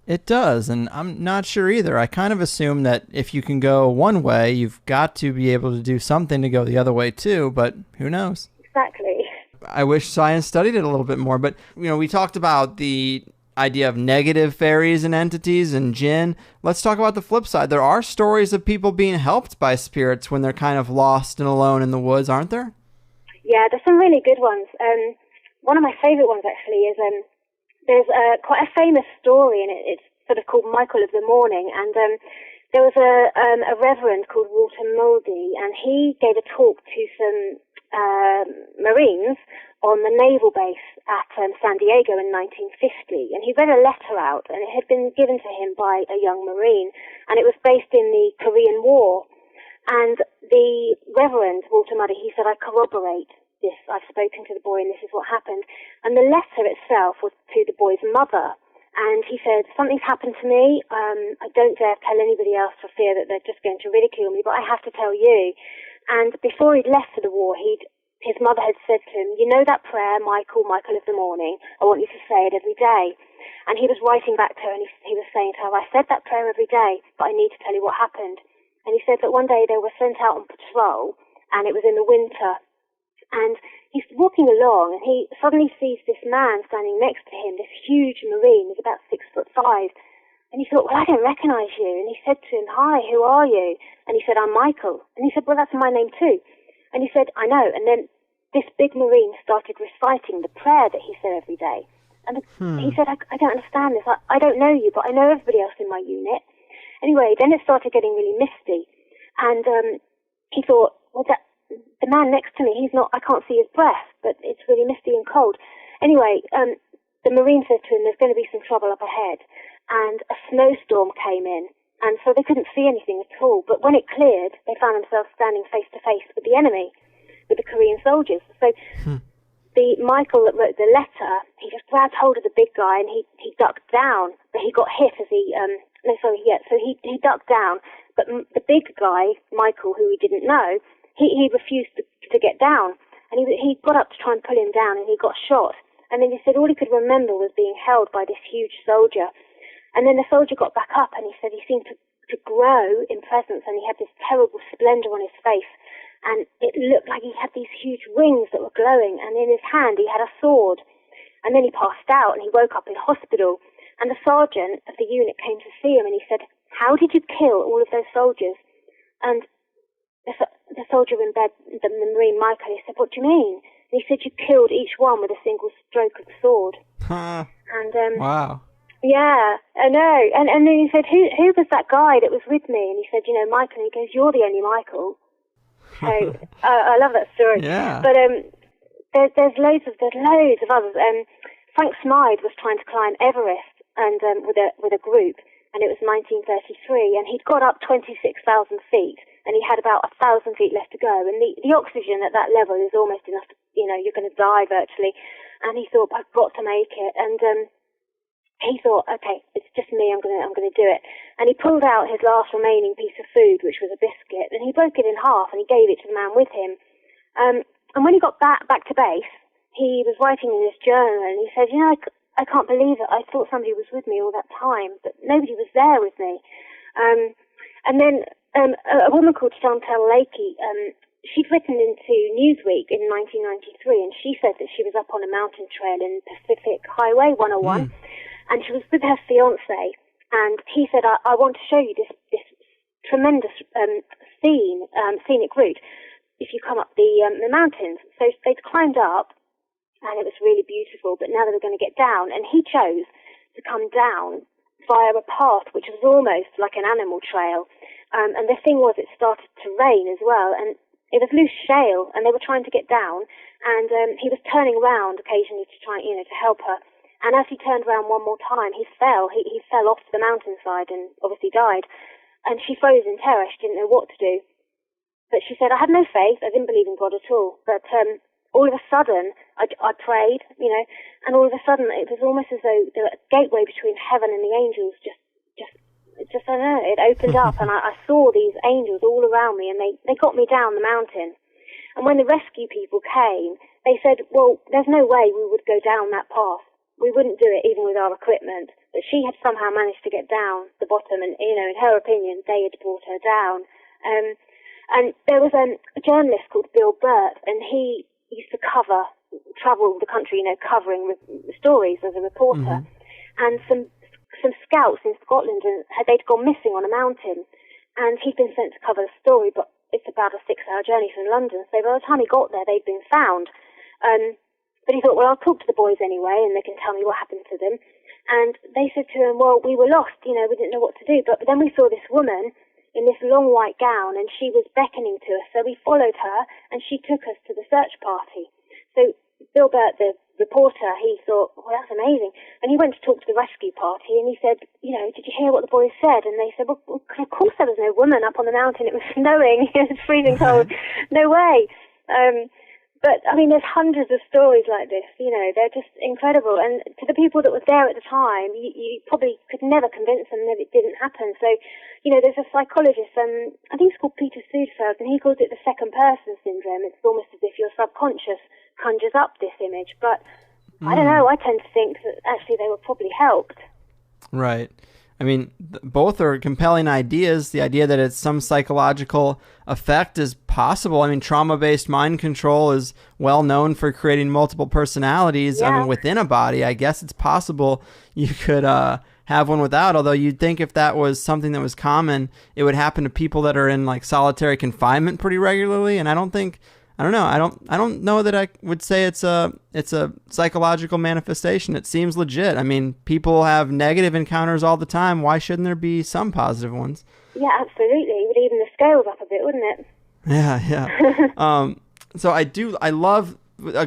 A: It does, and I'm not sure either. I kind of assume that if you can go one way, you've got to be able to do something to go the other way too, but who knows?
C: Exactly.
A: I wish science studied it a little bit more, but we talked about the idea of negative fairies and entities and jinn. Let's talk about the flip side. There are stories of people being helped by spirits when they're kind of lost and alone in the woods, aren't there?
C: Yeah, there's some really good ones. One of my favorite ones actually is there's quite a famous story, and it's sort of called Michael of the Morning, and there was a reverend called Walter Mouldy, and he gave a talk to some Marines on the naval base at San Diego in 1950, and he read a letter out, and it had been given to him by a young Marine, and it was based in the Korean War. And the Reverend Walter Mouldy, he said, I corroborate this. I've spoken to the boy, and this is what happened. And the letter itself was to the boy's mother, and he said, something's happened to me. I don't dare tell anybody else for fear that they're just going to ridicule me, but I have to tell you. And before he'd left for the war, his mother had said to him, you know that prayer, Michael of the Morning? I want you to say it every day. And he was writing back to her, and he was saying to her, I said that prayer every day, but I need to tell you what happened. And he said that one day they were sent out on patrol, and it was in the winter. And he's walking along, and he suddenly sees this man standing next to him, this huge Marine, he's about 6'5". And he thought, well, I don't recognize you. And he said to him, hi, who are you? And he said, I'm Michael. And he said, well, that's my name too. And he said, I know. And then this big Marine started reciting the prayer that he said every day. And he said, I don't understand this. I don't know you, but I know everybody else in my unit. Anyway, then it started getting really misty. And he thought, well, the man next to me, I can't see his breath, but it's really misty and cold. Anyway, the Marine said to him, there's going to be some trouble up ahead. And a snowstorm came in, and so they couldn't see anything at all. But when it cleared, they found themselves standing face to face with the enemy, with the Korean soldiers. So the Michael that wrote the letter, he just grabbed hold of the big guy and he ducked down, but he got hit as he so he ducked down, but the big guy, Michael, who he didn't know, he refused to get down, and he got up to try and pull him down, and he got shot. And then he said all he could remember was being held by this huge soldier. And then the soldier got back up, and he said he seemed to grow in presence, and he had this terrible splendor on his face, and it looked like he had these huge wings that were glowing, and in his hand he had a sword. And then he passed out, and he woke up in hospital, and the sergeant of the unit came to see him, and he said, "How did you kill all of those soldiers?" And the soldier in bed, the Marine Michael, he said, "What do you mean?" And he said, "You killed each one with a single stroke of the sword." And
A: wow.
C: Yeah, I know. And then he said, who was that guy that was with me? And he said, Michael. And he goes, "You're the only Michael." So I love that story.
A: Yeah.
C: But there's loads of others. Frank Smythe was trying to climb Everest and with a group, and it was 1933, and he'd got up 26,000 feet, and he had about 1,000 feet left to go, and the oxygen at that level is almost enough to, you're going to die virtually. And he thought, "I've got to make it." And he thought, "Okay, it's just me. I'm going to do it." And he pulled out his last remaining piece of food, which was a biscuit, and he broke it in half, and he gave it to the man with him. And when he got back to base, he was writing in his journal, and he said, I can't believe it. I thought somebody was with me all that time, but nobody was there with me. And then a woman called Chantal Lakey, she'd written into Newsweek in 1993, and she said that she was up on a mountain trail in Pacific Highway 101, and she was with her fiancé, and he said, I want to show you this tremendous scenic route if you come up the mountains. So they'd climbed up, and it was really beautiful, but now they were going to get down, and he chose to come down via a path which was almost like an animal trail. And the thing was, it started to rain as well, and it was loose shale, and they were trying to get down, and he was turning around occasionally to try, to help her. And as he turned around one more time, he fell. He fell off the mountainside and obviously died. And she froze in terror. She didn't know what to do. But she said, "I had no faith. I didn't believe in God at all. But all of a sudden, I prayed, and all of a sudden, it was almost as though the gateway between heaven and the angels just I don't know, it opened up, and I saw these angels all around me, and they got me down the mountain. And when the rescue people came, they said, well, there's no way we would go down that path. We wouldn't do it even with our equipment. But she had somehow managed to get down the bottom, and, in her opinion, they had brought her down. And there was a journalist called Bill Burt, and he used to travel the country, covering stories as a reporter. And some scouts in Scotland, and they'd gone missing on a mountain, and he'd been sent to cover the story, but it's about a 6-hour journey from London, so by the time he got there, they'd been found. But he thought, well, I'll talk to the boys anyway, and they can tell me what happened to them. And they said to him, well, we were lost, we didn't know what to do, but then we saw this woman in this long white gown, and she was beckoning to us, so we followed her, and she took us to the search party. So Bill Burt, the reporter, he thought, well, that's amazing. And he went to talk to the rescue party, and he said, did you hear what the boys said? And they said, well, of course there was no woman up on the mountain. It was snowing. It was freezing cold. No way. But, there's hundreds of stories like this. They're just incredible. And to the people that were there at the time, you probably could never convince them that it didn't happen. So, there's a psychologist, I think it's called Peter Sudfeld, and he calls it the second person syndrome. It's almost as if your subconscious conjures up this image. But I don't know, I tend to think that actually they were probably helped.
A: Right. Both are compelling ideas. The idea that it's some psychological effect is possible. Trauma-based mind control is well known for creating multiple personalities.
C: Yeah.
A: Within a body, I guess it's possible you could have one without. Although you'd think if that was something that was common, it would happen to people that are in solitary confinement pretty regularly. And I don't know that I would say it's a psychological manifestation. It seems legit. People have negative encounters all the time. Why shouldn't there be some positive ones?
C: Yeah, absolutely. It would even the scales up a bit, wouldn't it?
A: Yeah. So I love,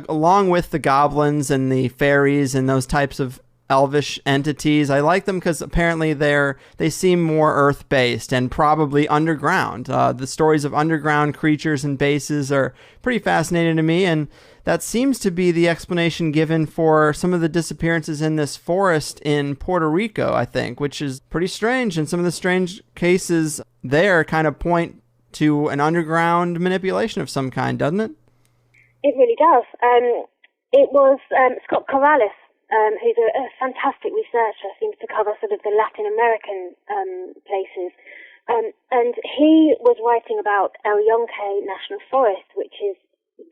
A: along with the goblins and the fairies and those types of elvish entities. I like them because apparently they seem more Earth-based and probably underground. The stories of underground creatures and bases are pretty fascinating to me, and that seems to be the explanation given for some of the disappearances in this forest in Puerto Rico, I think, which is pretty strange. And some of the strange cases there kind of point to an underground manipulation of some kind, doesn't it?
C: It really does. It was Scott Corrales, who's a fantastic researcher, seems to cover sort of the Latin American places. And he was writing about El Yunque National Forest, which is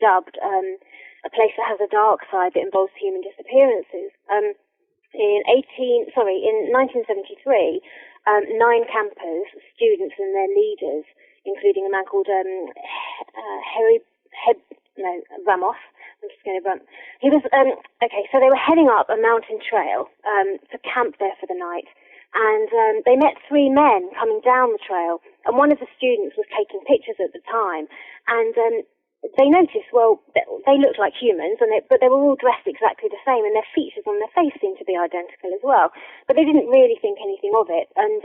C: dubbed a place that has a dark side that involves human disappearances. In 1973, 9 campers, students and their leaders, including a man called Ramos. I'm just going to run. He was so they were heading up a mountain trail to camp there for the night, and they met 3 men coming down the trail, and one of the students was taking pictures at the time, and they noticed, well, they looked like humans, but they were all dressed exactly the same, and their features on their face seemed to be identical as well. But they didn't really think anything of it. And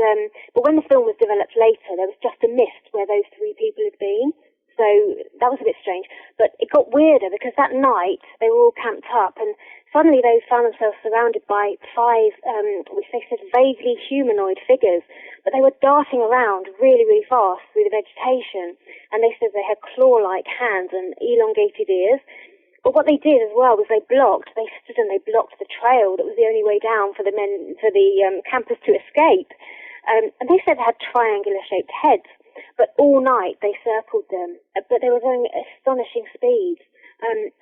C: but when the film was developed later, there was just a mist where those 3 people had been. So that was a bit strange. But it got weirder because that night they were all camped up, and suddenly they found themselves surrounded by 5, which they said vaguely humanoid figures, but they were darting around really, really fast through the vegetation, and they said they had claw-like hands and elongated ears. But what they did as well was they stood and they blocked the trail that was the only way down for the campers to escape. And they said they had triangular-shaped heads, but all night they circled them, but they were going at astonishing speeds. And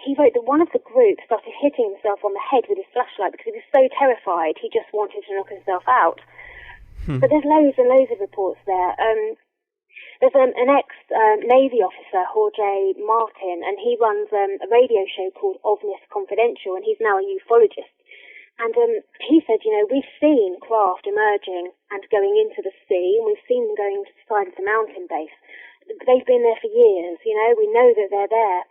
C: he wrote that one of the group started hitting himself on the head with his flashlight because he was so terrified he just wanted to knock himself out. But there's loads and loads of reports there. There's an ex-Navy officer, Jorge Martin, and he runs a radio show called OVNIS Confidential, and he's now a ufologist. And he said, we've seen craft emerging and going into the sea, and we've seen them going to the side of the mountain base. They've been there for years, we know that they're there.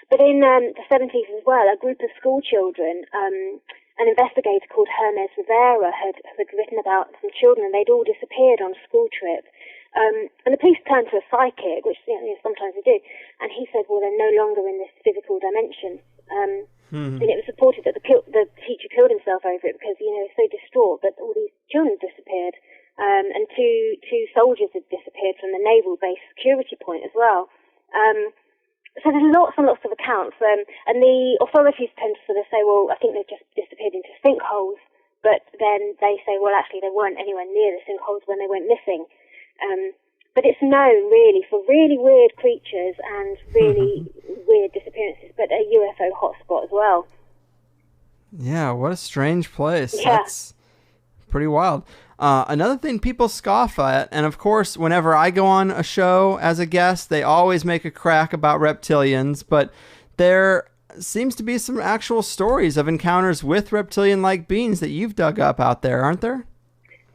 C: But in the 70s as well, a group of school children, an investigator called Hermes Rivera had written about some children, and they'd all disappeared on a school trip. And the police turned to a psychic, which sometimes they do, and he said, well, they're no longer in this physical dimension. And it was reported that the teacher killed himself over it because, he was so distraught that all these children disappeared. And two soldiers had disappeared from the naval base security point as well. So there's lots and lots of accounts. And the authorities tend to sort of say, well, I think they've just disappeared into sinkholes. But then they say, well, actually, they weren't anywhere near the sinkholes when they went missing. But it's known, really, for really weird creatures and really weird disappearances, but a UFO hotspot as well.
A: Yeah, what a strange place.
C: Yeah.
A: That's pretty wild. Another thing people scoff at, and of course, whenever I go on a show as a guest, they always make a crack about reptilians, but there seems to be some actual stories of encounters with reptilian-like beings that you've dug up out there, aren't there?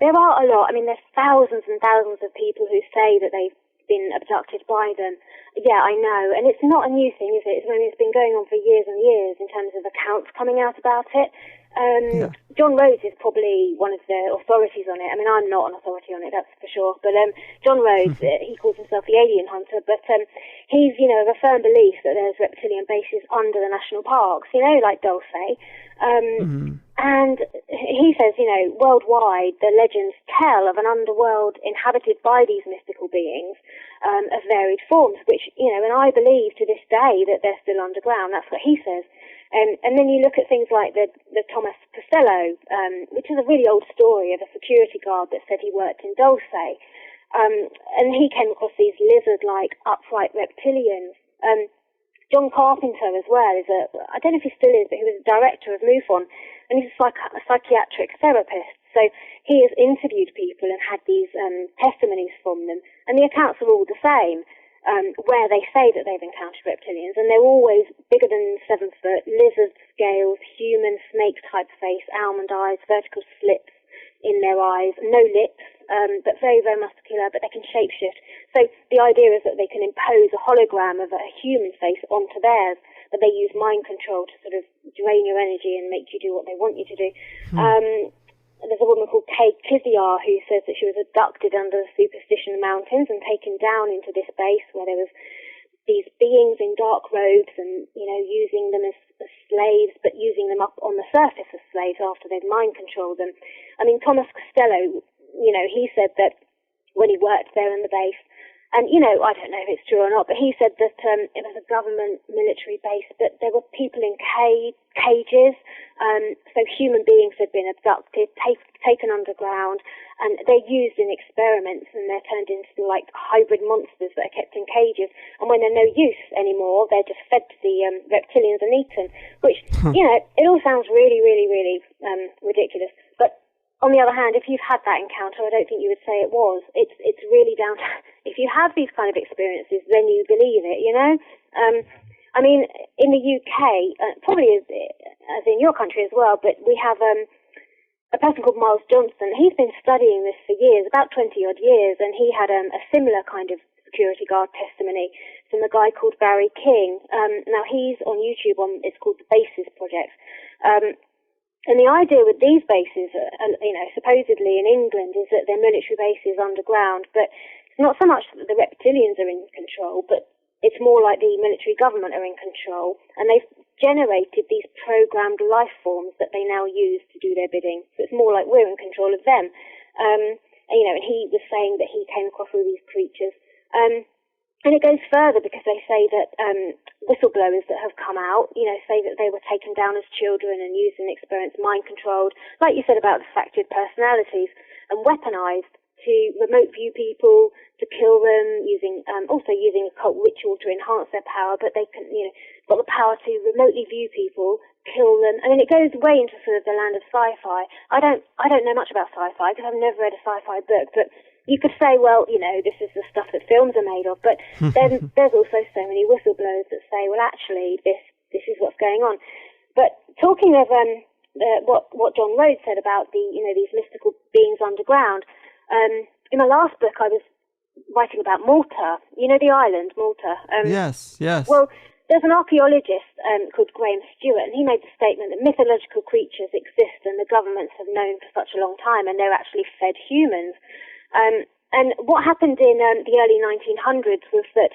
C: There are a lot. I mean, there's thousands and thousands of people who say that they've been abducted by them. Yeah, I know. And it's not a new thing, is it? It's been going on for years and years in terms of accounts coming out about it. John Rhodes is probably one of the authorities on it. I mean, I'm not an authority on it, that's for sure. But John Rhodes, he calls himself the alien hunter, but he's, of a firm belief that there's reptilian bases under the national parks, like Dulce. And he says, worldwide, the legends tell of an underworld inhabited by these mystical beings of varied forms, which, and I believe to this day that they're still underground. That's what he says. And then you look at things like the Thomas Costello, which is a really old story of a security guard that said he worked in Dulce. And he came across these lizard-like upright reptilians. John Carpenter as well I don't know if he still is, but he was a director of MUFON, and he's a psychiatric therapist. So he has interviewed people and had these testimonies from them, and the accounts are all the same, where they say that they've encountered reptilians, and they're always bigger than 7 foot, lizard scales, human snake-type face, almond eyes, vertical slits in their eyes, no lips, but very, very muscular, but they can shapeshift. So the idea is that they can impose a hologram of a human face onto theirs, but they use mind control to sort of drain your energy and make you do what they want you to do. There's a woman called Kate Kiziar who says that she was abducted under the Superstition Mountains and taken down into this base where there was these beings in dark robes and, using them as slaves, but using them up on the surface as slaves after they'd mind controlled them. I mean, Thomas Costello, he said that when he worked there in the base, and, I don't know if it's true or not, but he said that it was a government military base, but there were people in cages, so human beings had been abducted, taken underground, and they're used in experiments, and they're turned into, like, hybrid monsters that are kept in cages, and when they're no use anymore, they're just fed to the reptilians and eaten, which, it all sounds really, really, really ridiculous, but on the other hand, if you've had that encounter, I don't think you would say it was. It's really down to, if you have these kind of experiences, then you believe it, I mean, in the UK, probably as in your country as well, but we have a person called Miles Johnson. He's been studying this for years, about 20-odd years, and he had a similar kind of security guard testimony from a guy called Barry King. Now, he's on YouTube, it's called the Bases Project. And the idea with these bases, supposedly in England, is that they're military bases underground, but it's not so much that the reptilians are in control, but it's more like the military government are in control, and they've generated these programmed life forms that they now use to do their bidding. So it's more like we're in control of them. And he was saying that he came across all these creatures. And it goes further because they say that whistleblowers that have come out, say that they were taken down as children and used in experiments, mind-controlled, like you said about the fractured personalities, and weaponized to remote view people, to kill them, also using occult ritual to enhance their power, but they can, got the power to remotely view people, kill them. I mean, it goes way into sort of the land of sci-fi. I don't know much about sci-fi because I've never read a sci-fi book, but you could say, well, this is the stuff that films are made of, but then there's also so many whistleblowers that say, well, actually, this is what's going on. But talking of what John Rhodes said about these mystical beings underground, in my last book I was writing about Malta, the island, Malta.
A: Yes.
C: Well, there's an archaeologist called Graham Stewart, and he made the statement that mythological creatures exist and the governments have known for such a long time, and they're actually fed humans. And what happened in the early 1900s was that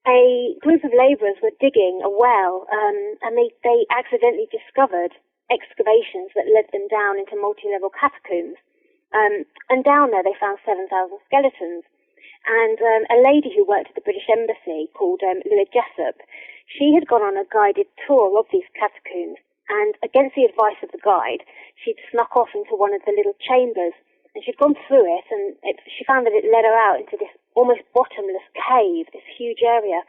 C: a group of labourers were digging a well, and they accidentally discovered excavations that led them down into multi-level catacombs. And down there they found 7,000 skeletons. And a lady who worked at the British Embassy called Lilla Jessup, she had gone on a guided tour of these catacombs, and against the advice of the guide, she'd snuck off into one of the little chambers. And she'd gone through it, and she found that it led her out into this almost bottomless cave, this huge area.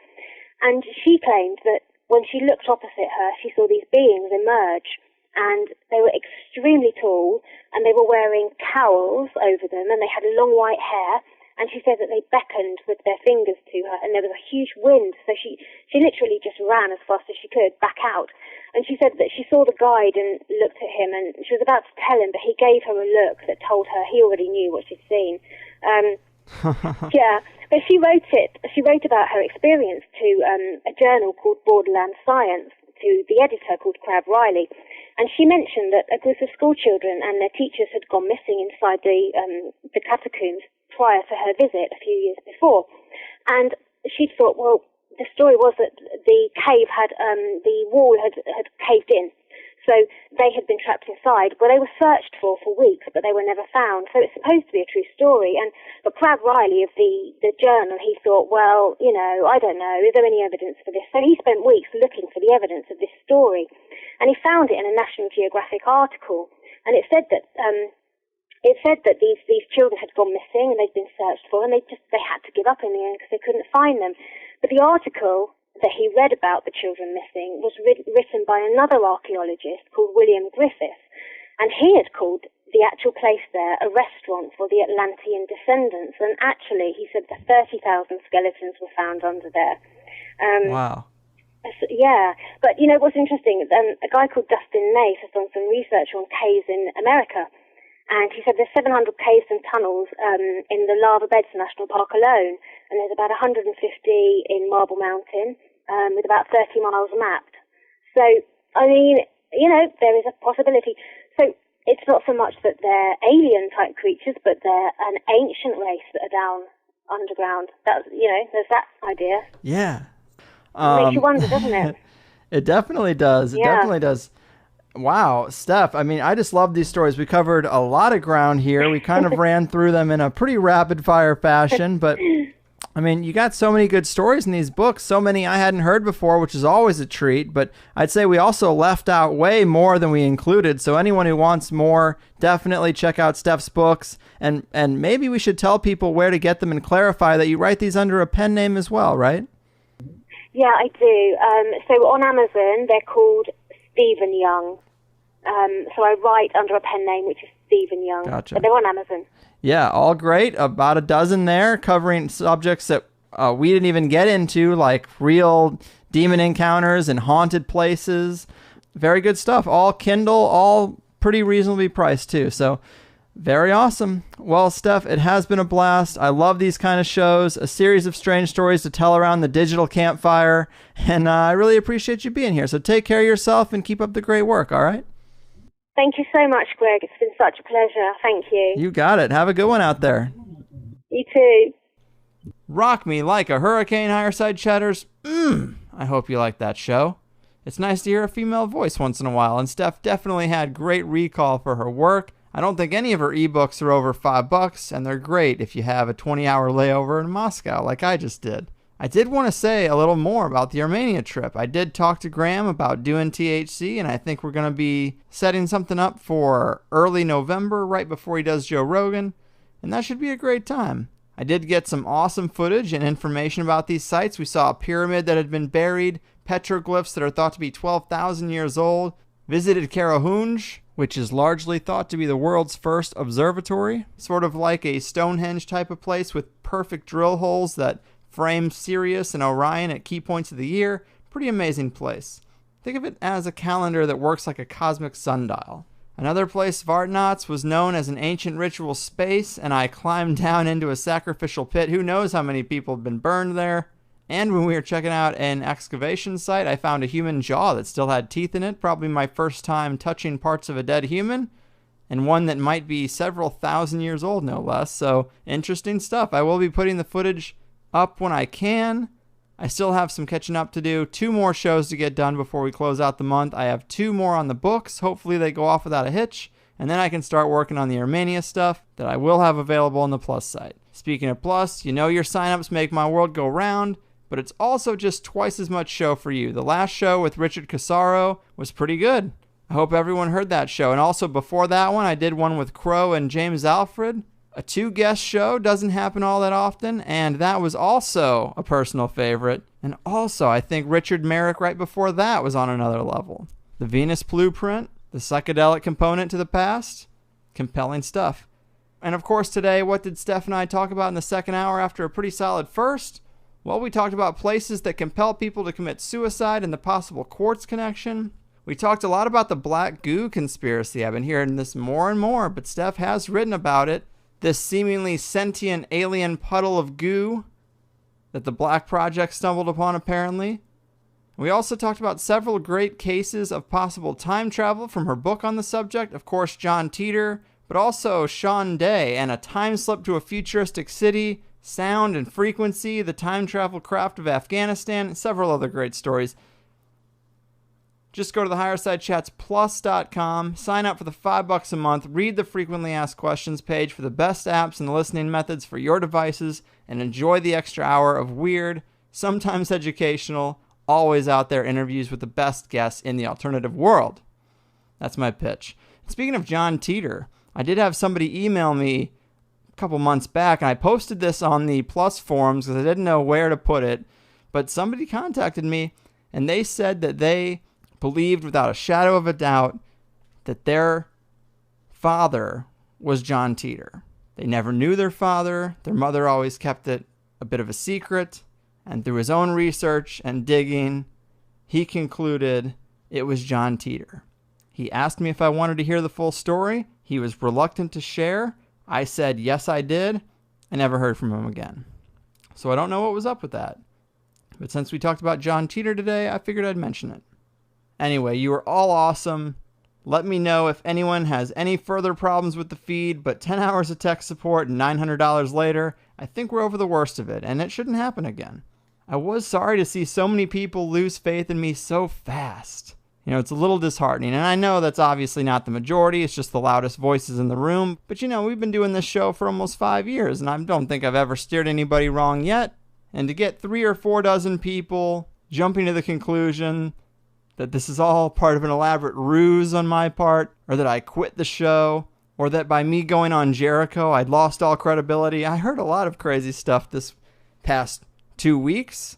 C: And she claimed that when she looked opposite her, she saw these beings emerge, and they were extremely tall, and they were wearing cowls over them, and they had long white hair. And she said that they beckoned with their fingers to her, and there was a huge wind, so she literally just ran as fast as she could back out. And she said that she saw the guide and looked at him, and she was about to tell him, but he gave her a look that told her he already knew what she'd seen. Yeah, but she wrote about her experience to a journal called Borderland Science, to the editor called Crab Riley. And she mentioned that a group of school children and their teachers had gone missing inside the catacombs prior to her visit a few years before. And she thought, well, the story was that the cave the wall had caved in. So they had been trapped inside. Well, they were searched for weeks, but they were never found. So it's supposed to be a true story. But Crab Riley of the journal, he thought, well, I don't know, is there any evidence for this? So he spent weeks looking for the evidence of this story. And he found it in a National Geographic article. And it said that these children had gone missing and they'd been searched for, and they had to give up in the end because they couldn't find them. But the article that he read about the children missing was written by another archaeologist called William Griffith, and he had called the actual place there a restaurant for the Atlantean descendants. And actually, he said that 30,000 skeletons were found under there.
A: Wow.
C: Yeah, but what's interesting? A guy called Dustin Nace has done some research on caves in America. And he said there's 700 caves and tunnels in the Lava Beds National Park alone, and there's about 150 in Marble Mountain, with about 30 miles mapped. So, I mean, there is a possibility. So it's not so much that they're alien-type creatures, but they're an ancient race that are down underground. That's, there's that idea.
A: Yeah.
C: Makes you wonder, doesn't it?
A: It definitely does. It definitely does. Wow, Steph, I mean, I just love these stories. We covered a lot of ground here. We kind of ran through them in a pretty rapid-fire fashion, but I mean, you got so many good stories in these books, so many I hadn't heard before, which is always a treat, but I'd say we also left out way more than we included, so anyone who wants more, definitely check out Steph's books, and maybe we should tell people where to get them and clarify that you write these under a pen name as well, right?
C: Yeah, I do. So on Amazon, they're called Stephen Young. So I write under a pen name, which is Stephen Young.
A: Gotcha.
C: But they're on Amazon.
A: Yeah, all great. About a dozen there, covering subjects that we didn't even get into, like real demon encounters and haunted places. Very good stuff. All Kindle, all pretty reasonably priced too. So very awesome. Well, Steph, it has been a blast. I love these kind of shows, a series of strange stories to tell around the digital campfire. And I really appreciate you being here. So take care of yourself and keep up the great work, all right?
C: Thank you so much, Greg. It's been such a pleasure. Thank you.
A: You got it. Have a good one out there.
C: You too.
A: Rock Me Like a Hurricane, Higherside Chatters. I hope you like that show. It's nice to hear a female voice once in a while, and Steph definitely had great recall for her work. I don't think any of her ebooks are over $5, and they're great if you have a 20-hour layover in Moscow like I just did. I did want to say a little more about the Armenia trip. I did talk to Graham about doing THC, and I think we're going to be setting something up for early November, right before he does Joe Rogan, and that should be a great time. I did get some awesome footage and information about these sites. We saw a pyramid that had been buried, petroglyphs that are thought to be 12,000 years old, visited Karahunj, which is largely thought to be the world's first observatory, sort of like a Stonehenge type of place with perfect drill holes that frame Sirius and Orion at key points of the year. Pretty amazing place. Think of it as a calendar that works like a cosmic sundial. Another place, Vartnats, was known as an ancient ritual space, and I climbed down into a sacrificial pit. Who knows how many people have been burned there? And when we were checking out an excavation site, I found a human jaw that still had teeth in it, probably my first time touching parts of a dead human, and one that might be several thousand years old, no less. So, interesting stuff. I will be putting the footage up when I can. I still have some catching up to do. 2 more shows to get done before we close out the month. I have 2 more on the books. Hopefully they go off without a hitch. And then I can start working on the Armenia stuff that I will have available on the Plus site. Speaking of Plus, your signups make my world go round, but it's also just twice as much show for you. The last show with Richard Casaro was pretty good. I hope everyone heard that show. And also before that one, I did one with Crow and James Alfred. A 2-guest show doesn't happen all that often, and that was also a personal favorite. And also, I think Richard Merrick right before that was on another level. The Venus Blueprint, the psychedelic component to the past, compelling stuff. And of course today, what did Steph and I talk about in the second hour after a pretty solid first? Well, we talked about places that compel people to commit suicide and the possible quartz connection. We talked a lot about the Black Goo conspiracy. I've been hearing this more and more, but Steph has written about it. This seemingly sentient alien puddle of goo that the Black Project stumbled upon, apparently. We also talked about several great cases of possible time travel from her book on the subject. Of course, John Teeter, but also Sean Day and a time slip to a futuristic city, sound and frequency, the time travel craft of Afghanistan, and several other great stories. Just go to the HigherSideChatsPlus.com, sign up for the $5 a month, read the frequently asked questions page for the best apps and listening methods for your devices, and enjoy the extra hour of weird, sometimes educational, always out there interviews with the best guests in the alternative world. That's my pitch. Speaking of John Teeter, I did have somebody email me a couple months back, and I posted this on the Plus forums because I didn't know where to put it, but somebody contacted me, and they said that they believed without a shadow of a doubt that their father was John Teeter. They never knew their father. Their mother always kept it a bit of a secret. And through his own research and digging, he concluded it was John Teeter. He asked me if I wanted to hear the full story. He was reluctant to share. I said yes, I did. I never heard from him again. So I don't know what was up with that. But since we talked about John Teeter today, I figured I'd mention it. Anyway, you are all awesome. Let me know if anyone has any further problems with the feed, but 10 hours of tech support and $900 later, I think we're over the worst of it, and it shouldn't happen again. I was sorry to see so many people lose faith in me so fast. It's a little disheartening, and I know that's obviously not the majority, it's just the loudest voices in the room, but we've been doing this show for almost 5 years, and I don't think I've ever steered anybody wrong yet, and to get 3 or 4 dozen people jumping to the conclusion that this is all part of an elaborate ruse on my part, or that I quit the show, or that by me going on Jericho I'd lost all credibility. I heard a lot of crazy stuff this past 2 weeks,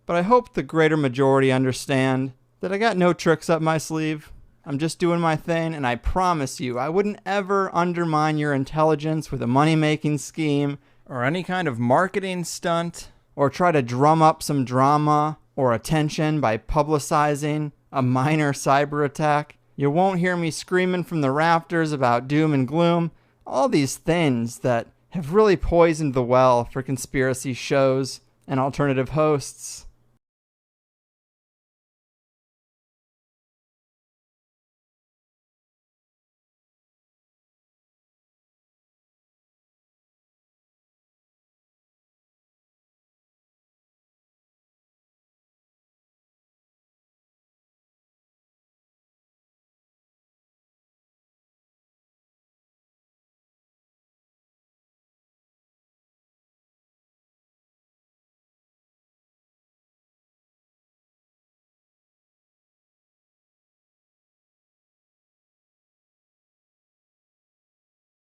A: but I hope the greater majority understand that I got no tricks up my sleeve. I'm just doing my thing, and I promise you I wouldn't ever undermine your intelligence with a money-making scheme or any kind of marketing stunt, or try to drum up some drama or attention by publicizing a minor cyber attack. You won't hear me screaming from the rafters about doom and gloom, all these things that have really poisoned the well for conspiracy shows and alternative hosts.